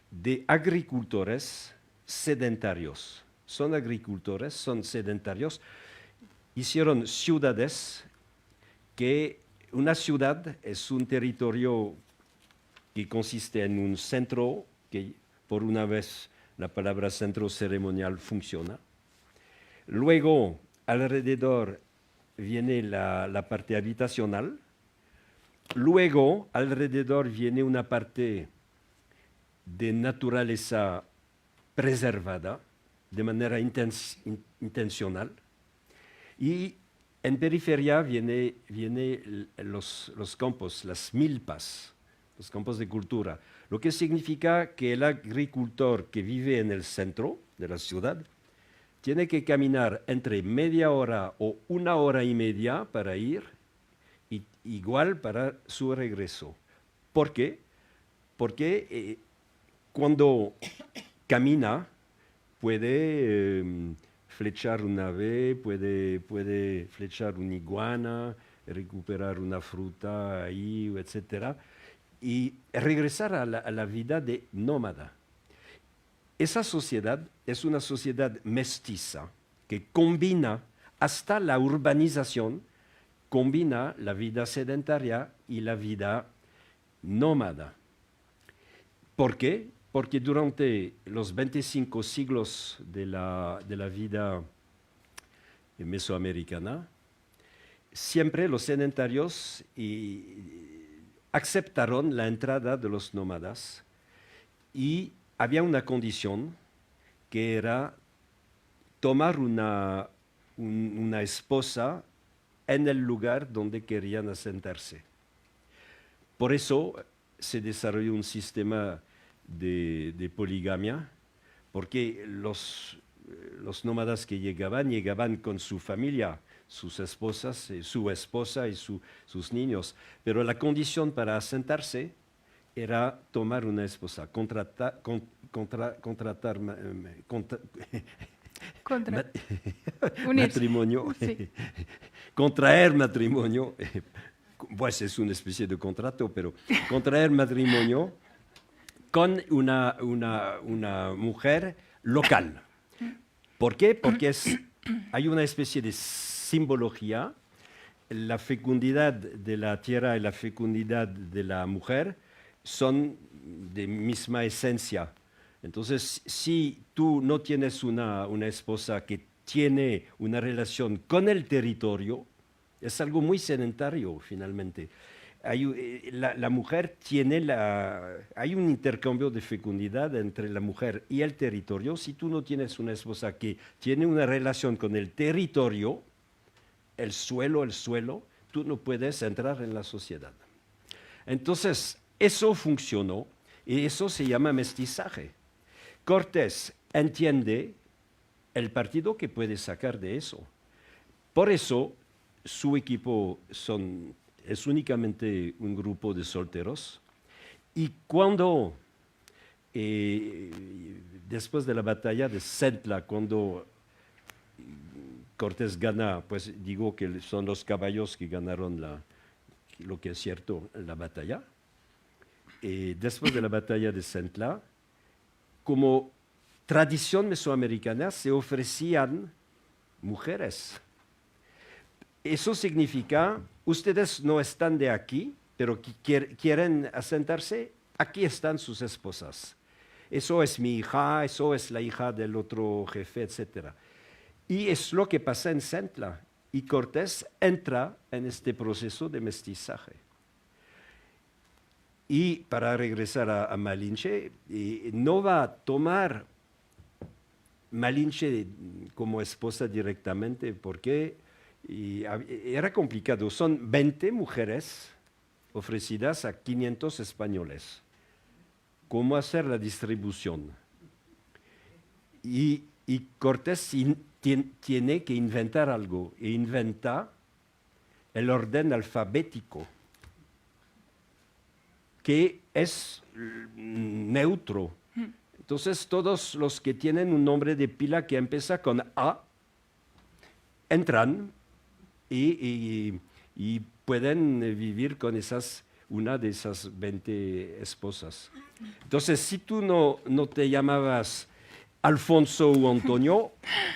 de agricultores sedentarios. Son agricultores, son sedentarios. Hicieron ciudades una ciudad es un territorio que consiste en un centro, que por una vez la palabra centro ceremonial funciona. Luego, alrededor viene la parte habitacional. Luego, alrededor viene una parte de naturaleza preservada de manera intencional. Y en periferia viene los campos, las milpas, los campos de cultura. Lo que significa que el agricultor que vive en el centro de la ciudad tiene que caminar entre media hora o 1 hora y media para ir, y igual para su regreso. ¿Por qué? Porque cuando camina puede flechar un ave, puede flechar una iguana, recuperar una fruta ahí, etc. Y regresar a la vida de nómada. Esa sociedad es una sociedad mestiza que combina hasta la urbanización, combina la vida sedentaria y la vida nómada. ¿Por qué? Porque durante los 25 siglos de la vida mesoamericana, siempre los sedentarios aceptaron la entrada de los nómadas y había una condición que era tomar una esposa en el lugar donde querían asentarse. Por eso se desarrolló un sistema de poligamia, porque los nómadas que llegaban con su familia, sus esposas, su esposa y sus niños. Pero la condición para asentarse era tomar una esposa, matrimonio, Sí. contraer matrimonio, pues es una especie de contrato, pero contraer matrimonio con una mujer local. ¿Por qué? Porque hay una especie de simbología. La fecundidad de la tierra y la fecundidad de la mujer son de misma esencia. Entonces, si tú no tienes una esposa que tiene una relación con el territorio, es algo muy sedentario finalmente. La mujer hay un intercambio de fecundidad entre la mujer y el territorio. Si tú no tienes una esposa que tiene una relación con el territorio, el suelo, tú no puedes entrar en la sociedad. Entonces, eso funcionó y eso se llama mestizaje. Cortés entiende el partido que puede sacar de eso. Por eso, su equipo es únicamente un grupo de solteros. Y cuando, después de la batalla de Centla, cuando Cortés gana, pues digo que son los caballos que ganaron lo que es cierto, la batalla. Después de la batalla de Centla, como tradición mesoamericana, se ofrecían mujeres. Eso significa, ustedes no están de aquí, pero quieren asentarse, aquí están sus esposas. Eso es mi hija, eso es la hija del otro jefe, etc. Y es lo que pasa en Centla. Y Cortés entra en este proceso de mestizaje. Y para regresar a Malinche, no va a tomar Malinche como esposa directamente, porque era complicado. Son 20 mujeres ofrecidas a 500 españoles. ¿Cómo hacer la distribución? Y Cortés tiene que inventar algo, e inventa el orden alfabético, que es neutro. Entonces, todos los que tienen un nombre de pila que empieza con A, entran y pueden vivir con una de esas 20 esposas. Entonces, si tú no te llamabas Alfonso o Antonio,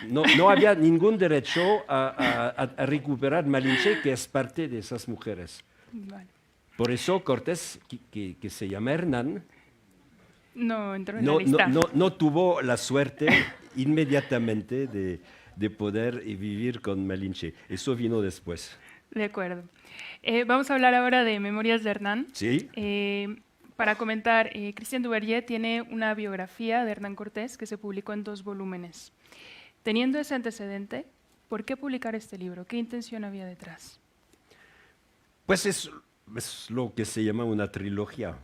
no había ningún derecho a recuperar Malinche, que es parte de esas mujeres. Vale. Por eso Cortés, que se llama Hernán, no entró en la lista. no tuvo la suerte inmediatamente de poder vivir con Malinche. Eso vino después. De acuerdo. Vamos a hablar ahora de Memorias de Hernán. Sí. Para comentar, Christian Duverger tiene una biografía de Hernán Cortés que se publicó en 2 volúmenes. Teniendo ese antecedente, ¿por qué publicar este libro? ¿Qué intención había detrás? Pues es lo que se llama una trilogía.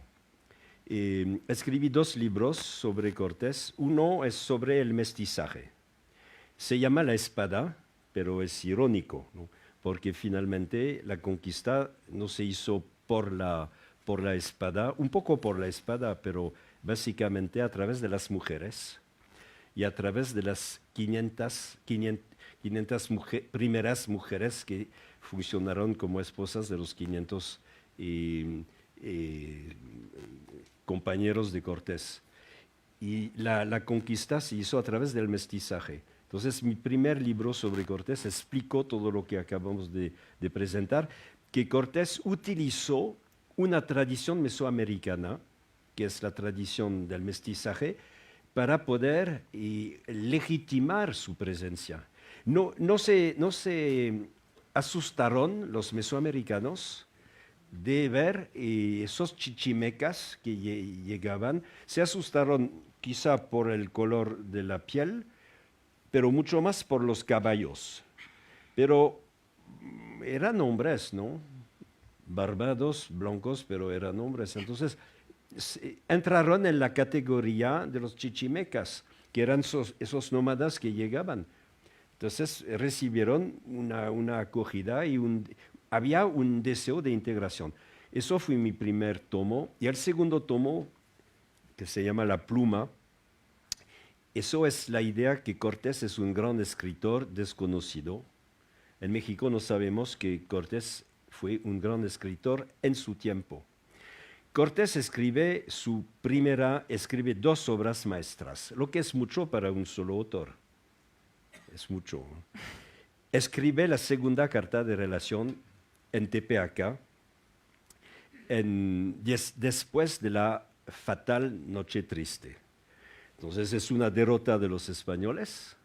Escribí 2 libros sobre Cortés. Uno es sobre el mestizaje. Se llama La Espada, pero es irónico, ¿no? Porque finalmente la conquista no se hizo por la espada, un poco por la espada, pero básicamente a través de las mujeres. y a través de las 500 primeras mujeres que funcionaron como esposas de los 500 compañeros de Cortés. Y la conquista se hizo a través del mestizaje. Entonces, mi primer libro sobre Cortés explicó todo lo que acabamos de presentar, que Cortés utilizó una tradición mesoamericana, que es la tradición del mestizaje, para poder legitimar su presencia. No se asustaron los mesoamericanos de ver esos chichimecas que llegaban. Se asustaron quizá por el color de la piel, pero mucho más por los caballos. Pero eran hombres, ¿no? Barbados, blancos, pero eran hombres. Entonces, entraron en la categoría de los chichimecas, que eran esos nómadas que llegaban. Entonces, recibieron una acogida y había un deseo de integración. Eso fue mi primer tomo. Y el segundo tomo, que se llama La Pluma, eso es la idea que Cortés es un gran escritor desconocido. En México no sabemos que Cortés fue un gran escritor en su tiempo. Cortés escribe dos obras maestras, lo que es mucho para un solo autor. Es mucho. Escribe la segunda carta de relación en Tepeaca, después de la fatal Noche Triste. Entonces es una derrota de los españoles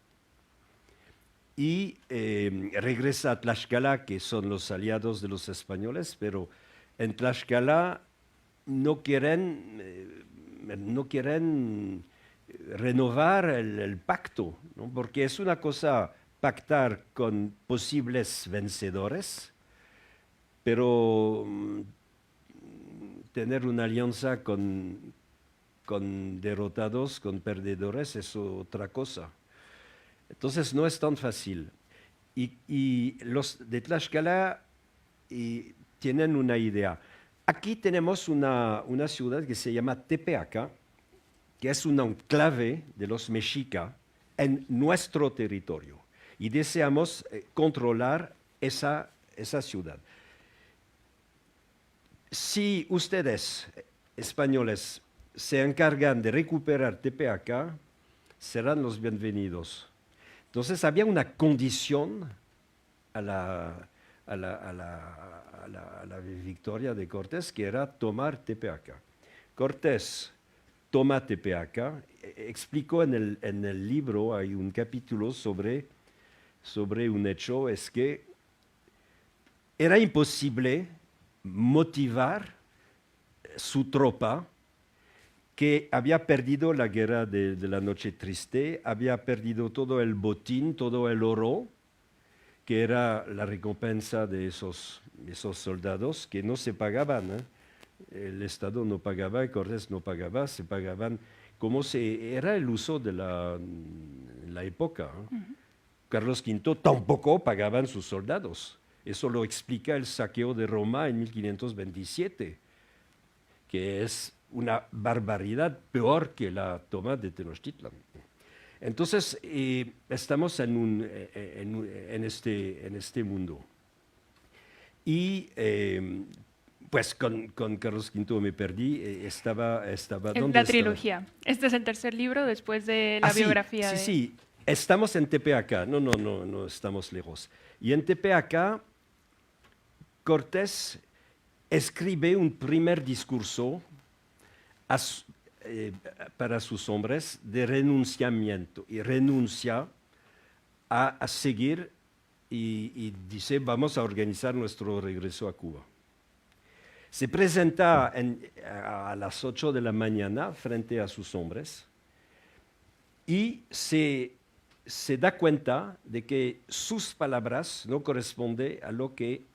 y regresa a Tlaxcala, que son los aliados de los españoles, pero en Tlaxcala no quieren renovar el pacto, ¿no? Porque es una cosa pactar con posibles vencedores, pero tener una alianza con derrotados, con perdedores, es otra cosa. Entonces no es tan fácil. Y los de Tlaxcala tienen una idea. Aquí tenemos una ciudad que se llama Tepeaca, que es un enclave de los mexicas en nuestro territorio. Y deseamos controlar esa ciudad. Si ustedes, españoles, se encargan de recuperar Tepeaca, serán los bienvenidos. Entonces había una condición a la victoria de Cortés, que era tomar Tepeaca. Cortés toma Tepeaca. Explicó en el libro, hay un capítulo sobre un hecho, es que era imposible motivar su tropa, que había perdido la guerra de la Noche Triste, había perdido todo el botín, todo el oro, que era la recompensa de esos soldados que no se pagaban. El Estado no pagaba, Cortés no pagaba, se pagaban como era el uso de la época. Carlos V tampoco pagaban sus soldados. Eso lo explica el saqueo de Roma en 1527, que es una barbaridad peor que la toma de Tenochtitlan. Entonces, estamos en este mundo. Y pues con Carlos V me perdí, estaba ¿dónde la trilogía. Este es el tercer libro después de la biografía. Sí, estamos en Tepeaca, no estamos lejos. Y en Tepeaca, Cortés escribe un primer discurso para sus hombres de renunciamiento, y renuncia a seguir y dice, vamos a organizar nuestro regreso a Cuba. Se presenta a las 8 de la mañana frente a sus hombres y se da cuenta de que sus palabras no corresponden a lo que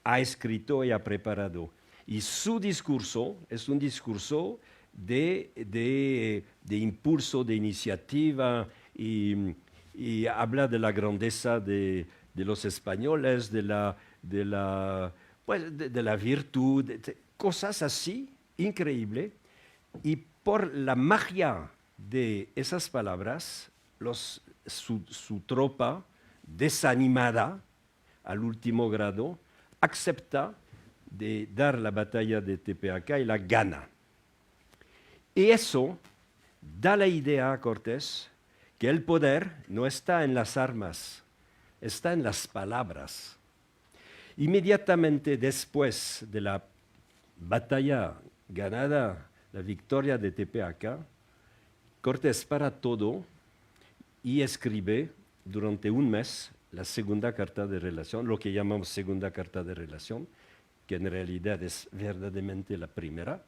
ha escrito y ha preparado. Y su discurso es un discurso de impulso, de iniciativa, y habla de la grandeza de los españoles, de la virtud, cosas así, increíble. Y por la magia de esas palabras, su tropa, desanimada al último grado, acepta de dar la batalla de Tepeaca y la gana. Y eso da la idea a Cortés que el poder no está en las armas, está en las palabras. Inmediatamente después de la batalla ganada, la victoria de Tepeaca, Cortés para todo y escribe durante un mes la segunda carta de relación, lo que llamamos segunda carta de relación, que en realidad es verdaderamente la primera,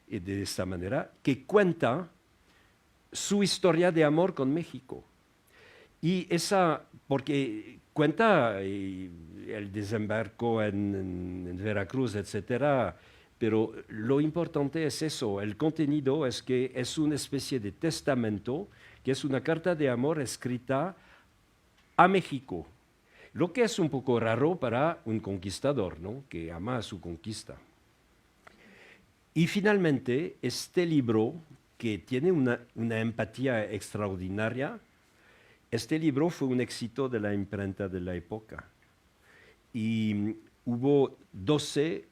y de esta manera, que cuenta su historia de amor con México. Y esa, porque cuenta el desembarco en Veracruz, etcétera, pero lo importante es eso, el contenido es que es una especie de testamento, que es una carta de amor escrita a México, lo que es un poco raro para un conquistador, ¿no? Que ama a su conquista. Y finalmente, este libro, que tiene una empatía extraordinaria, este libro fue un éxito de la imprenta de la época. Y hubo 12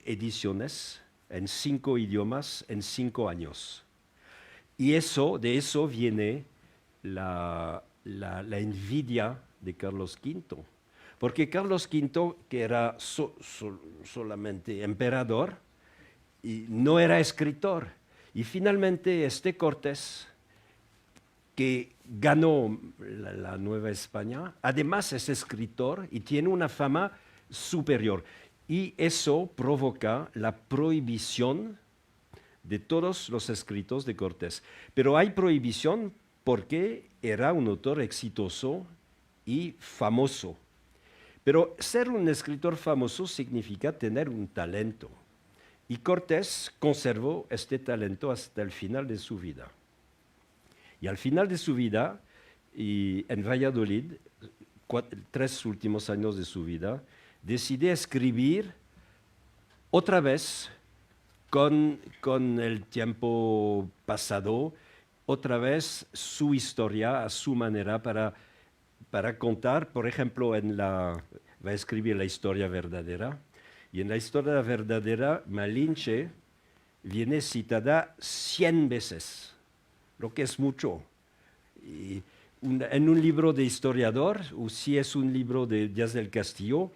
ediciones en 5 idiomas en 5 años. Y de eso viene la envidia de Carlos V. Porque Carlos V, que era solamente emperador, y no era escritor. Y finalmente Cortés, que ganó la Nueva España, además es escritor y tiene una fama superior. Y eso provoca la prohibición de todos los escritos de Cortés. Pero hay prohibición porque era un autor exitoso y famoso. Pero ser un escritor famoso significa tener un talento. Y Cortés conservó este talento hasta el final de su vida. Y al final de su vida, y en Valladolid, 3 últimos años de su vida, decide escribir otra vez con el tiempo pasado, otra vez su historia a su manera para contar, por ejemplo, va a escribir la historia verdadera. Y en la historia verdadera, Malinche viene citada 100 veces, lo que es mucho. Y en un libro de historiador, o si es un libro de Díaz del Castillo,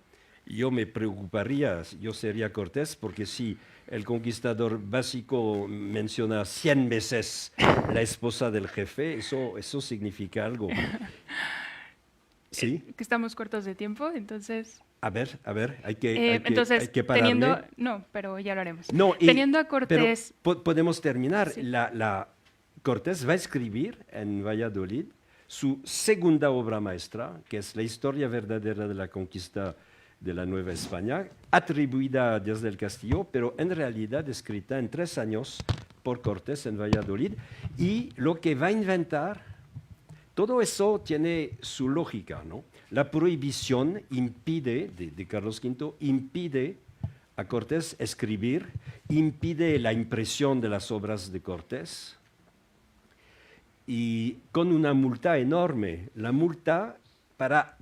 yo me preocuparía, yo sería Cortés, porque si el conquistador básico menciona 100 veces la esposa del jefe, eso significa algo. ¿Sí? Que estamos cortos de tiempo, entonces... A ver, hay que pararle. No, pero ya lo haremos. No, teniendo a Cortés... Pero podemos terminar. Sí. Cortés va a escribir en Valladolid su segunda obra maestra, que es la historia verdadera de la conquista de la Nueva España, atribuida a Díaz del Castillo, pero en realidad escrita en 3 años por Cortés en Valladolid. Y lo que va a inventar, todo eso tiene su lógica, ¿no? La prohibición impide, de Carlos V, impide a Cortés escribir, impide la impresión de las obras de Cortés, y con una multa enorme. La multa para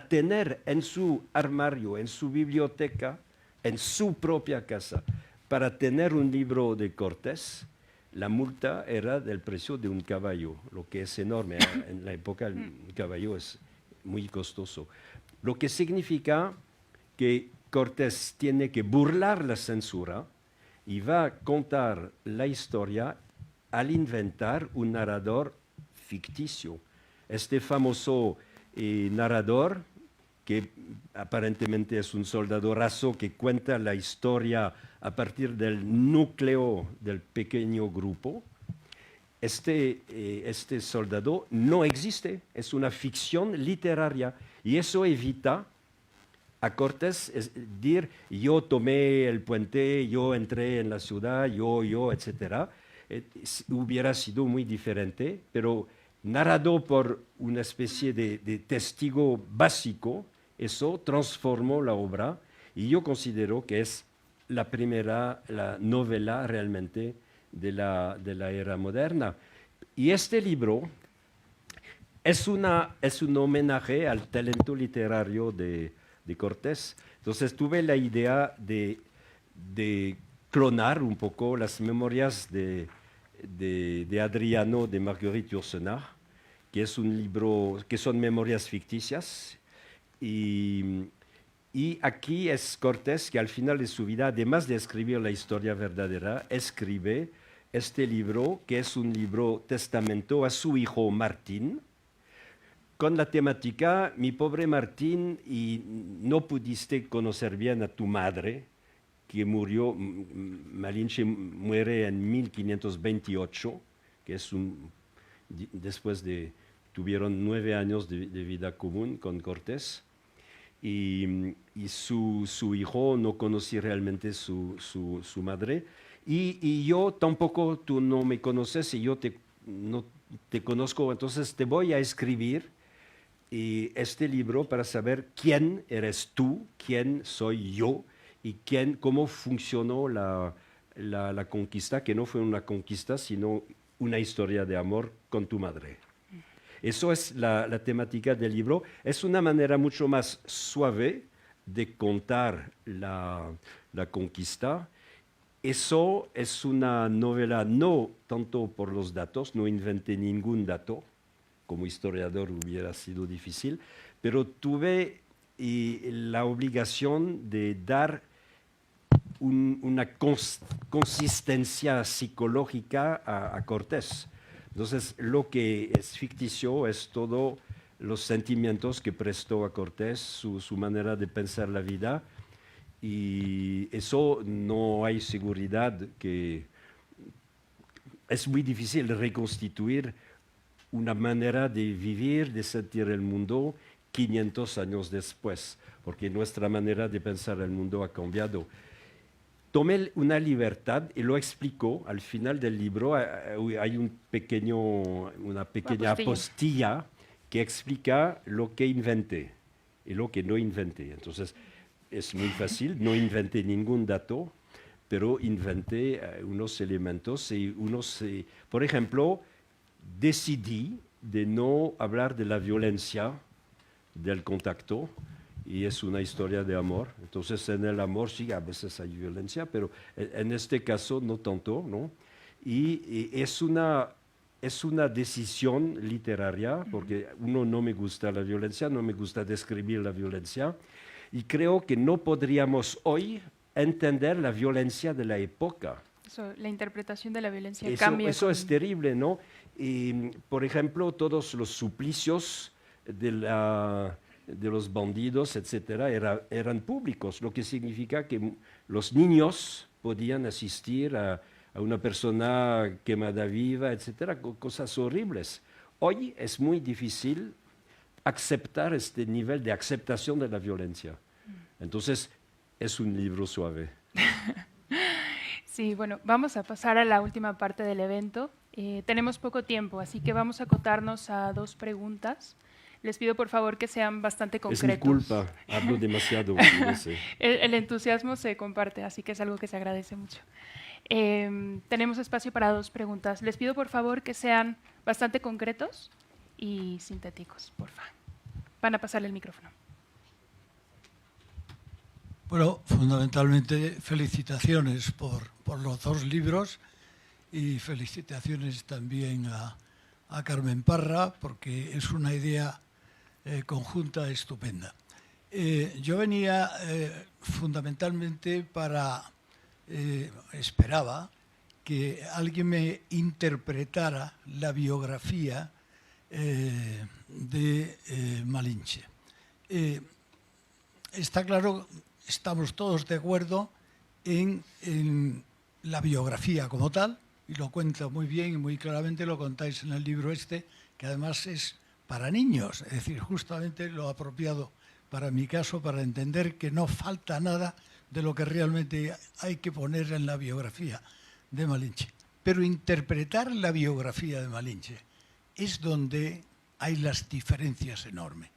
tener en su armario, en su biblioteca, en su propia casa, para tener un libro de Cortés, la multa era del precio de un caballo, lo que es enorme. En la época el caballo es muy costoso. Lo que significa que Cortés tiene que burlar la censura y va a contar la historia al inventar un narrador ficticio. Este famoso narrador, que aparentemente es un soldado raso que cuenta la historia a partir del núcleo del pequeño grupo, este soldado no existe, es una ficción literaria, y eso evita a Cortés decir: yo tomé el puente, yo entré en la ciudad, yo, etc. Hubiera sido muy diferente, pero narrado por una especie de testigo básico, eso transformó la obra, y yo considero que es la novela realmente de la era moderna. Y este libro es un homenaje al talento literario de Cortés. Entonces tuve la idea de clonar un poco las memorias de Adriano de Marguerite Yourcenar, que es un libro, que son memorias ficticias. Y aquí es Cortés que al final de su vida, además de escribir la historia verdadera, escribe este libro, que es un libro testamento a su hijo Martín, con la temática, mi pobre Martín, y no pudiste conocer bien a tu madre, que murió, Malinche muere en 1528, que es después tuvieron 9 años de vida común con Cortés, y su hijo no conocí realmente su madre, y yo tampoco, tú no me conoces y yo no te conozco, entonces te voy a escribir este libro para saber quién eres tú, quién soy yo, y cómo funcionó la conquista, que no fue una conquista, sino una historia de amor con tu madre. Eso es la temática del libro. Es una manera mucho más suave de contar la conquista. Eso es una novela no tanto por los datos, no inventé ningún dato, como historiador hubiera sido difícil, pero tuve la obligación de dar una consistencia psicológica a Cortés. Entonces, lo que es ficticio es todo los sentimientos que prestó a Cortés, su manera de pensar la vida, y eso no hay seguridad, que es muy difícil reconstituir una manera de vivir, de sentir el mundo 500 años después, porque nuestra manera de pensar el mundo ha cambiado. Tomé una libertad y lo explico al final del libro. Hay una pequeña apostilla que explica lo que inventé y lo que no inventé. Entonces, es muy fácil, no inventé ningún dato, pero inventé unos elementos y por ejemplo, decidí de no hablar de la violencia del contacto, y es una historia de amor. Entonces, en el amor sí, a veces hay violencia, pero en este caso no tanto, ¿no? Y es una decisión literaria, porque no me gusta la violencia, no me gusta describir la violencia, y creo que no podríamos hoy entender la violencia de la época. La interpretación de la violencia cambia. Eso es terrible, ¿no? Y, por ejemplo, todos los suplicios de los bandidos, etcétera, eran públicos, lo que significa que los niños podían asistir a una persona quemada viva, etcétera, cosas horribles. Hoy es muy difícil aceptar este nivel de aceptación de la violencia. Entonces, es un libro suave. Sí, bueno, vamos a pasar a la última parte del evento. Tenemos poco tiempo, así que vamos a acotarnos a 2 preguntas. Les pido por favor que sean bastante concretos. Es mi culpa, hablo demasiado. No sé. El entusiasmo se comparte, así que es algo que se agradece mucho. Tenemos espacio para 2 preguntas. Les pido por favor que sean bastante concretos y sintéticos, por favor. Van a pasarle el micrófono. Bueno, fundamentalmente felicitaciones por los 2 libros y felicitaciones también a Carmen Parra, porque es una idea conjunta estupenda. Yo venía fundamentalmente esperaba que alguien me interpretara la biografía de Malinche. Está claro, estamos todos de acuerdo en la biografía como tal, y lo cuenta muy bien y muy claramente, lo contáis en el libro este, que además es para niños, es decir, justamente lo apropiado para mi caso, para entender que no falta nada de lo que realmente hay que poner en la biografía de Malinche. Pero interpretar la biografía de Malinche es donde hay las diferencias enormes.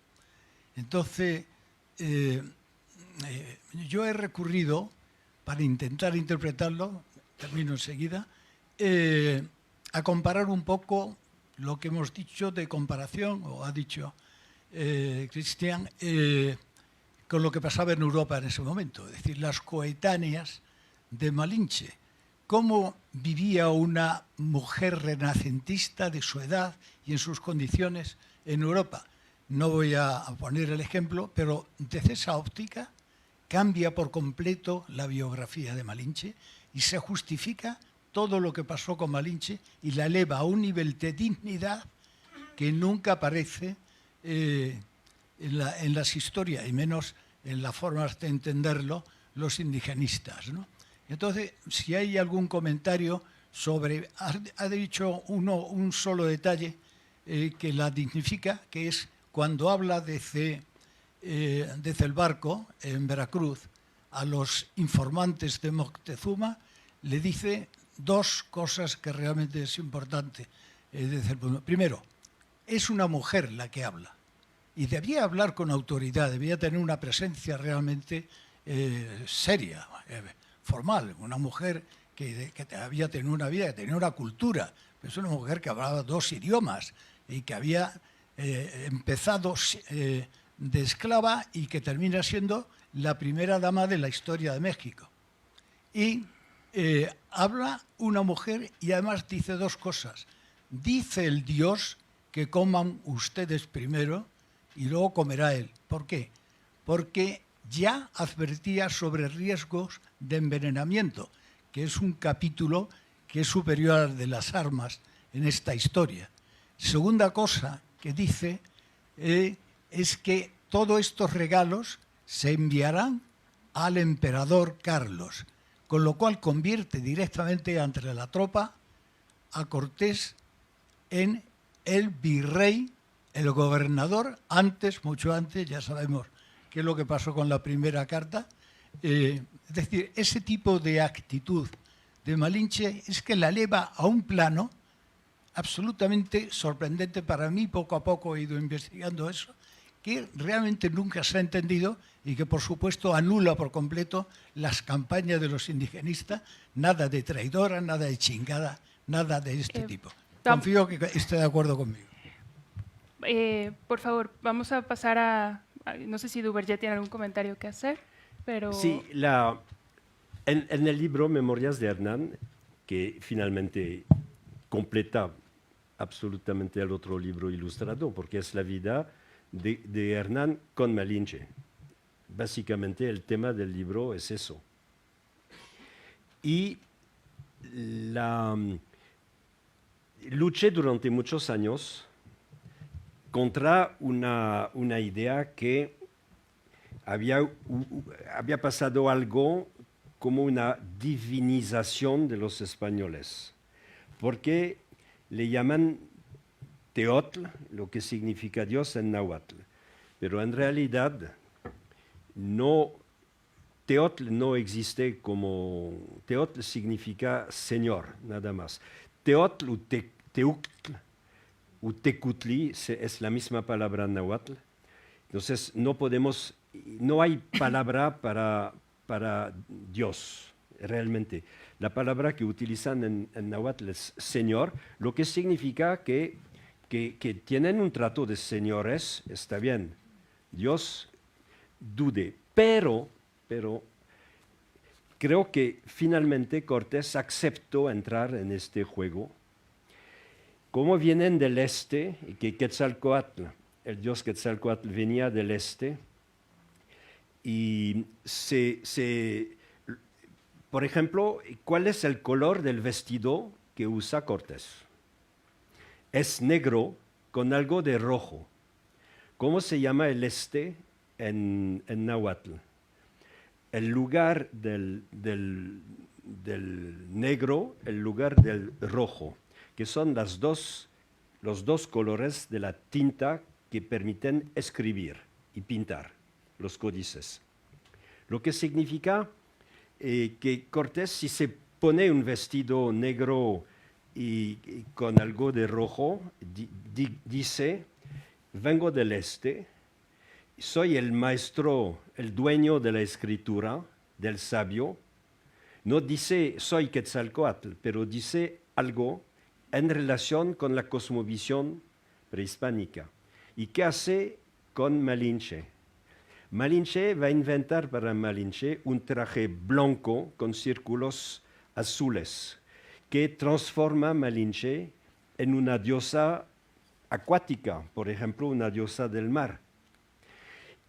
Entonces, yo he recurrido, para intentar interpretarlo, termino enseguida, a comparar un poco lo que hemos dicho de comparación, o ha dicho Cristian, con lo que pasaba en Europa en ese momento, es decir, las coetáneas de Malinche. Cómo vivía una mujer renacentista de su edad y en sus condiciones en Europa. No voy a poner el ejemplo, pero desde esa óptica cambia por completo la biografía de Malinche y se justifica todo lo que pasó con Malinche y la eleva a un nivel de dignidad que nunca aparece en las historias, y menos en las formas de entenderlo los indigenistas, ¿no? Entonces, si hay algún comentario sobre... Ha dicho un solo detalle que la dignifica, que es cuando habla desde el barco en Veracruz a los informantes de Moctezuma, le dice dos cosas que realmente es importante. Primero, es una mujer la que habla y debía hablar con autoridad, debía tener una presencia realmente seria, formal, una mujer que había tenido una vida, que tenía una cultura. Es una mujer que hablaba 2 idiomas y que había empezado de esclava y que termina siendo la primera dama de la historia de México. Y habla una mujer y además dice 2 cosas. Dice el Dios que coman ustedes primero y luego comerá él. ¿Por qué? Porque ya advertía sobre riesgos de envenenamiento, que es un capítulo que es superior al de las armas en esta historia. Segunda cosa que dice es que todos estos regalos se enviarán al emperador Carlos, con lo cual convierte directamente ante la tropa a Cortés en el virrey, el gobernador, mucho antes, ya sabemos qué es lo que pasó con la primera carta. Es decir, ese tipo de actitud de Malinche es que la eleva a un plano absolutamente sorprendente para mí. Poco a poco he ido investigando eso, que realmente nunca se ha entendido y que, por supuesto, anula por completo las campañas de los indigenistas. Nada de traidora, nada de chingada, nada de este tipo. Confío que esté de acuerdo conmigo. Por favor, vamos a pasar a... No sé si Duverger tiene algún comentario que hacer, pero... Sí, en el libro Memorias de Hernán, que finalmente completa absolutamente el otro libro ilustrado, porque es la vida de Hernán con Malinche. Básicamente el tema del libro es eso. Y luché durante muchos años contra una idea que había pasado algo como una divinización de los españoles, porque le llaman Teotl, lo que significa Dios en náhuatl, pero en realidad Teotl no existe como... Teotl significa Señor, nada más. Teotl u Teuctl u Tecutli es la misma palabra en náhuatl. Entonces no hay palabra para Dios, realmente. La palabra que utilizan en náhuatl es Señor, lo que significa que tienen un trato de señores, está bien. Dios dude, pero creo que finalmente Cortés aceptó entrar en este juego. Como vienen del este, y que Quetzalcóatl, el dios Quetzalcóatl venía del este, y por ejemplo, ¿cuál es el color del vestido que usa Cortés? Es negro con algo de rojo. ¿Cómo se llama el este en náhuatl? El lugar del negro, el lugar del rojo, que son los dos colores de la tinta que permiten escribir y pintar los códices. Lo que significa que Cortés, si se pone un vestido negro y con algo de rojo, dice, vengo del este, soy el maestro, el dueño de la escritura, del sabio. No dice soy Quetzalcóatl, pero dice algo en relación con la cosmovisión prehispánica. ¿Y qué hace con Malinche? Malinche va a inventar para Malinche un traje blanco con círculos azules que transforma Malinche en una diosa acuática, por ejemplo, una diosa del mar,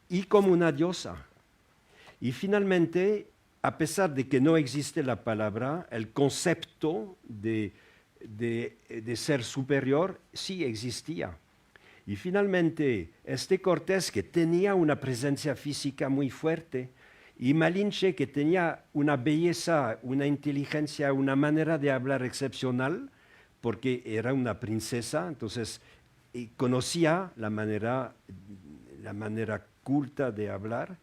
y como una diosa. Y finalmente, a pesar de que no existe la palabra, el concepto de ser superior sí existía. Y finalmente, este Cortés, que tenía una presencia física muy fuerte, y Malinche, que tenía una belleza, una inteligencia, una manera de hablar excepcional, porque era una princesa, entonces conocía la manera culta de hablar.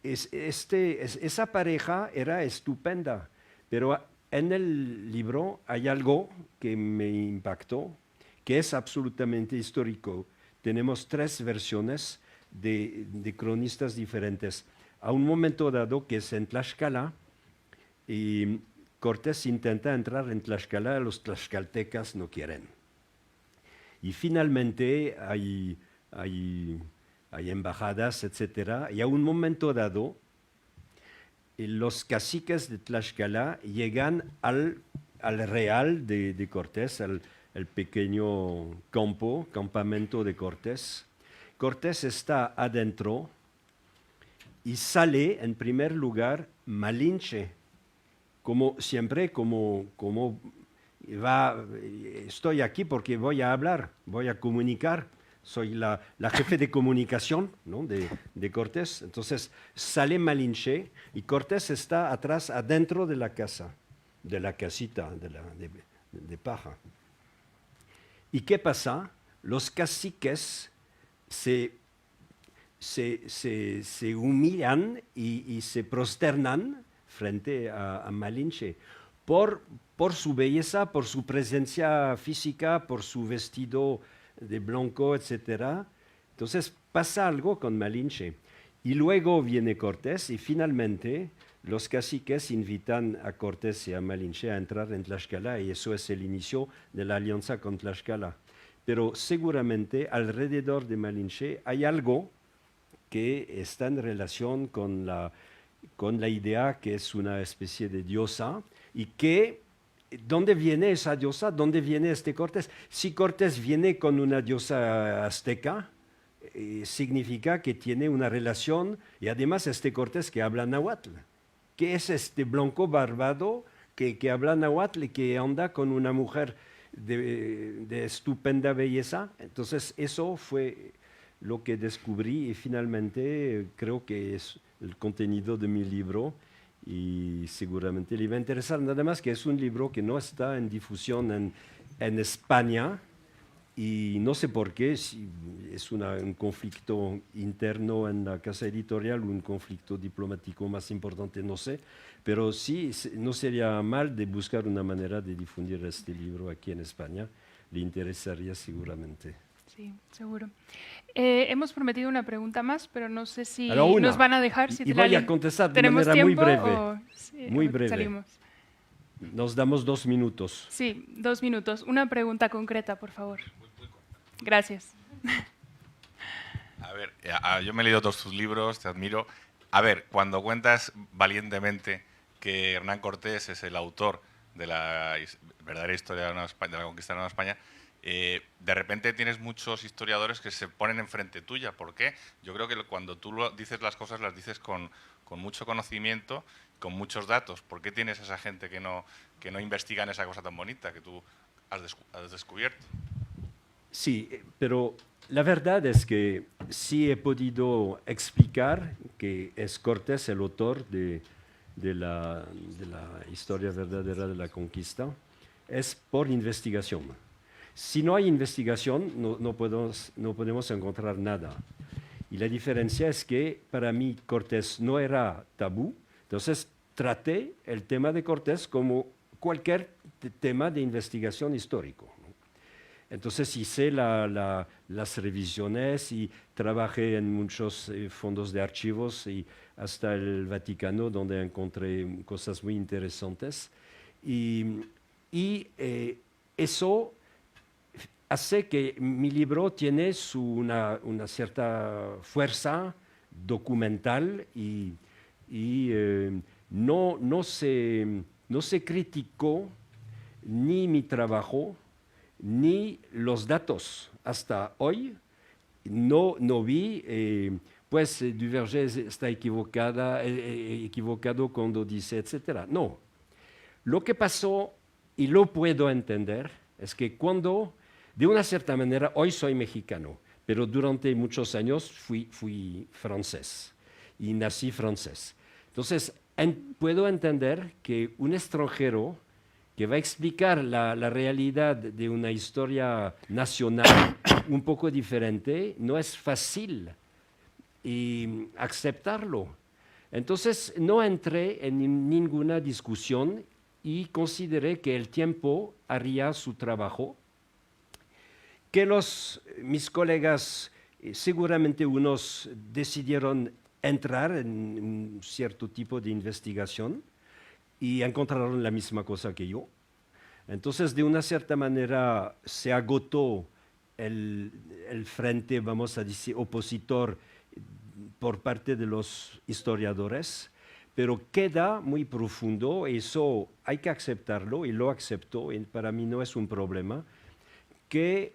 Esa pareja era estupenda, pero en el libro hay algo que me impactó, que es absolutamente histórico. Tenemos 3 versiones de cronistas diferentes. A un momento dado, que es en Tlaxcala, y Cortés intenta entrar en Tlaxcala, los tlaxcaltecas no quieren. Y finalmente hay embajadas, etc. Y a un momento dado, los caciques de Tlaxcala llegan al real de Cortés, el pequeño campamento de Cortés. Cortés está adentro y sale en primer lugar Malinche, como siempre, estoy aquí porque voy a hablar, voy a comunicar, soy la jefe de comunicación, ¿no?, de Cortés. Entonces sale Malinche y Cortés está atrás, adentro de la casa, de la casita de paja. ¿Y qué pasa? Los caciques se humillan y se prosternan frente a Malinche por su belleza, por su presencia física, por su vestido de blanco, etc. Entonces pasa algo con Malinche. Y luego viene Cortés y finalmente los caciques invitan a Cortés y a Malinche a entrar en Tlaxcala y eso es el inicio de la alianza con Tlaxcala. Pero seguramente alrededor de Malinche hay algo que está en relación con la idea que es una especie de diosa y que, ¿dónde viene esa diosa? ¿Dónde viene este Cortés? Si Cortés viene con una diosa azteca, significa que tiene una relación, y además este Cortés que habla náhuatl. ¿Qué es este blanco barbado que habla náhuatl y que anda con una mujer de estupenda belleza? Entonces eso fue lo que descubrí y finalmente creo que es el contenido de mi libro y seguramente le va a interesar. Nada más que es un libro que no está en difusión en España y no sé por qué, si es un conflicto interno en la casa editorial, un conflicto diplomático más importante, no sé, pero sí, no sería mal de buscar una manera de difundir este libro aquí en España, le interesaría seguramente. Sí, seguro. Hemos prometido una pregunta más, pero no sé si una. nos van a dejar. Si y voy a contestar de manera muy breve. Muy breve. Salimos. Nos damos 2 minutos. Sí, 2 minutos. Una pregunta concreta, por favor. Gracias. A ver, yo me he leído todos tus libros, te admiro. A ver, cuando cuentas valientemente que Hernán Cortés es el autor de la verdadera historia de la conquista de Nueva España, de repente tienes muchos historiadores que se ponen enfrente tuya. ¿Por qué? Yo creo que cuando tú dices las cosas, las dices con mucho conocimiento, con muchos datos. ¿Por qué tienes a esa gente que no investiga en esa cosa tan bonita que tú has descubierto? Sí, pero la verdad es que sí he podido explicar que es Cortés el autor de la historia verdadera de la conquista. Es por investigación. Si no hay investigación, no podemos encontrar nada. Y la diferencia es que para mí Cortés no era tabú, entonces traté el tema de Cortés como cualquier tema de investigación histórico. Entonces hice las revisiones y trabajé en muchos fondos de archivos y hasta el Vaticano, donde encontré cosas muy interesantes. Y y eso hace que mi libro tiene una cierta fuerza documental y no se criticó ni mi trabajo ni los datos. Hasta hoy no vi, pues Duverger está equivocado cuando dice, etcétera. No. Lo que pasó, y lo puedo entender, es que cuando, de una cierta manera, hoy soy mexicano, pero durante muchos años fui francés y nací francés. Entonces, puedo entender que un extranjero que va a explicar la realidad de una historia nacional un poco diferente, no es fácil aceptarlo. Entonces, no entré en ninguna discusión y consideré que el tiempo haría su trabajo, que mis colegas, seguramente unos decidieron entrar en un cierto tipo de investigación y encontraron la misma cosa que yo. Entonces, de una cierta manera, se agotó el frente, vamos a decir, opositor por parte de los historiadores, pero queda muy profundo, eso hay que aceptarlo, y lo acepto, y para mí no es un problema, que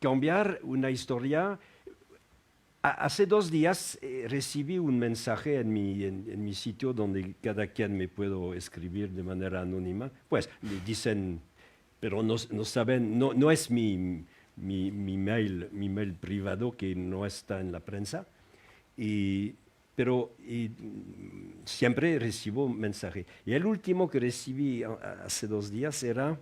cambiar una historia. Hace 2 días recibí un mensaje en mi sitio donde cada quien me puedo escribir de manera anónima. Pues dicen, pero no saben, no es mi mail privado, que no está en la prensa, pero siempre recibo un mensaje. Y el último que recibí hace 2 días era,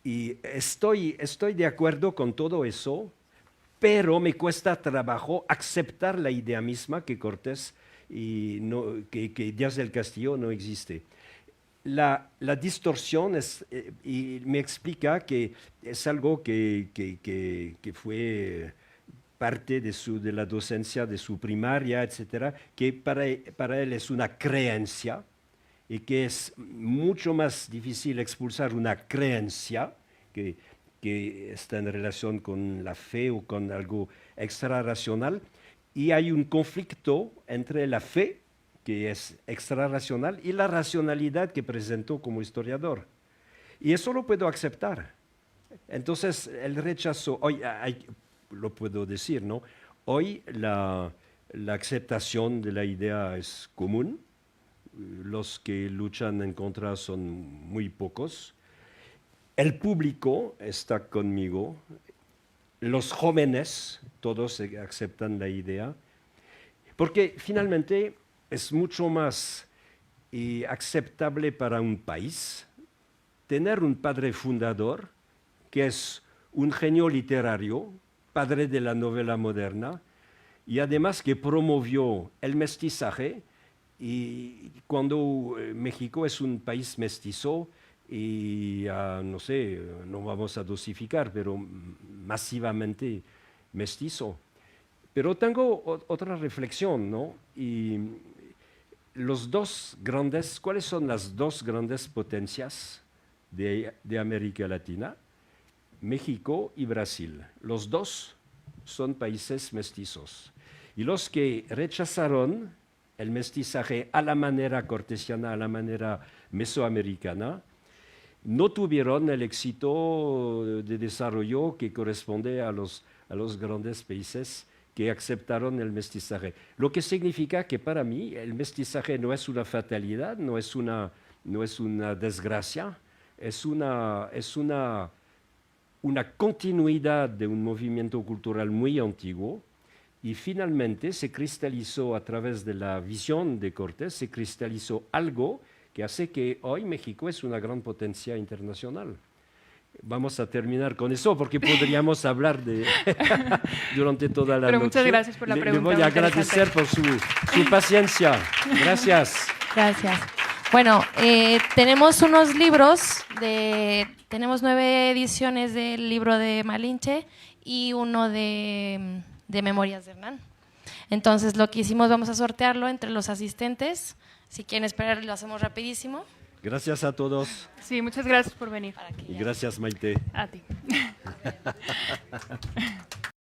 y estoy de acuerdo con todo eso, pero me cuesta trabajo aceptar la idea misma que Cortés que Díaz del Castillo no existe. La distorsión y me explica que es algo que fue parte de la docencia de su primaria, etcétera, que para él es una creencia y que es mucho más difícil expulsar una creencia que está en relación con la fe o con algo extrarracional, y hay un conflicto entre la fe, que es extrarracional, y la racionalidad que presentó como historiador. Y eso lo puedo aceptar. Entonces, el rechazo, hoy lo puedo decir, ¿no? Hoy la aceptación de la idea es común. Los que luchan en contra son muy pocos. El público está conmigo, los jóvenes, todos aceptan la idea, porque finalmente es mucho más aceptable para un país tener un padre fundador que es un genio literario, padre de la novela moderna, y además que promovió el mestizaje, y cuando México es un país mestizo, y no sé, no vamos a dosificar, pero masivamente mestizo. Pero tengo otra reflexión, ¿no? Y ¿cuáles son las 2 grandes potencias de América Latina? México y Brasil. Los 2 son países mestizos. Y los que rechazaron el mestizaje a la manera cortesiana, a la manera mesoamericana, no tuvieron el éxito de desarrollo que corresponde a los grandes países que aceptaron el mestizaje. Lo que significa que para mí el mestizaje no es una fatalidad, no es una desgracia, es una continuidad de un movimiento cultural muy antiguo, y finalmente se cristalizó a través de la visión de Cortés, se cristalizó algo que hace que hoy México es una gran potencia internacional. Vamos a terminar con eso porque podríamos hablar durante toda la noche. Pero muchas gracias por la pregunta. Le voy a agradecer por su paciencia. Gracias. Gracias. Bueno, tenemos unos libros, tenemos 9 ediciones del libro de Malinche y uno de Memorias de Hernán. Entonces lo que hicimos, vamos a sortearlo entre los asistentes. Si quieren esperar, lo hacemos rapidísimo. Gracias a todos Sí, muchas gracias por venir. y gracias, Maite. A ti. Y gracias Maite. Y gracias, Maite. A ti.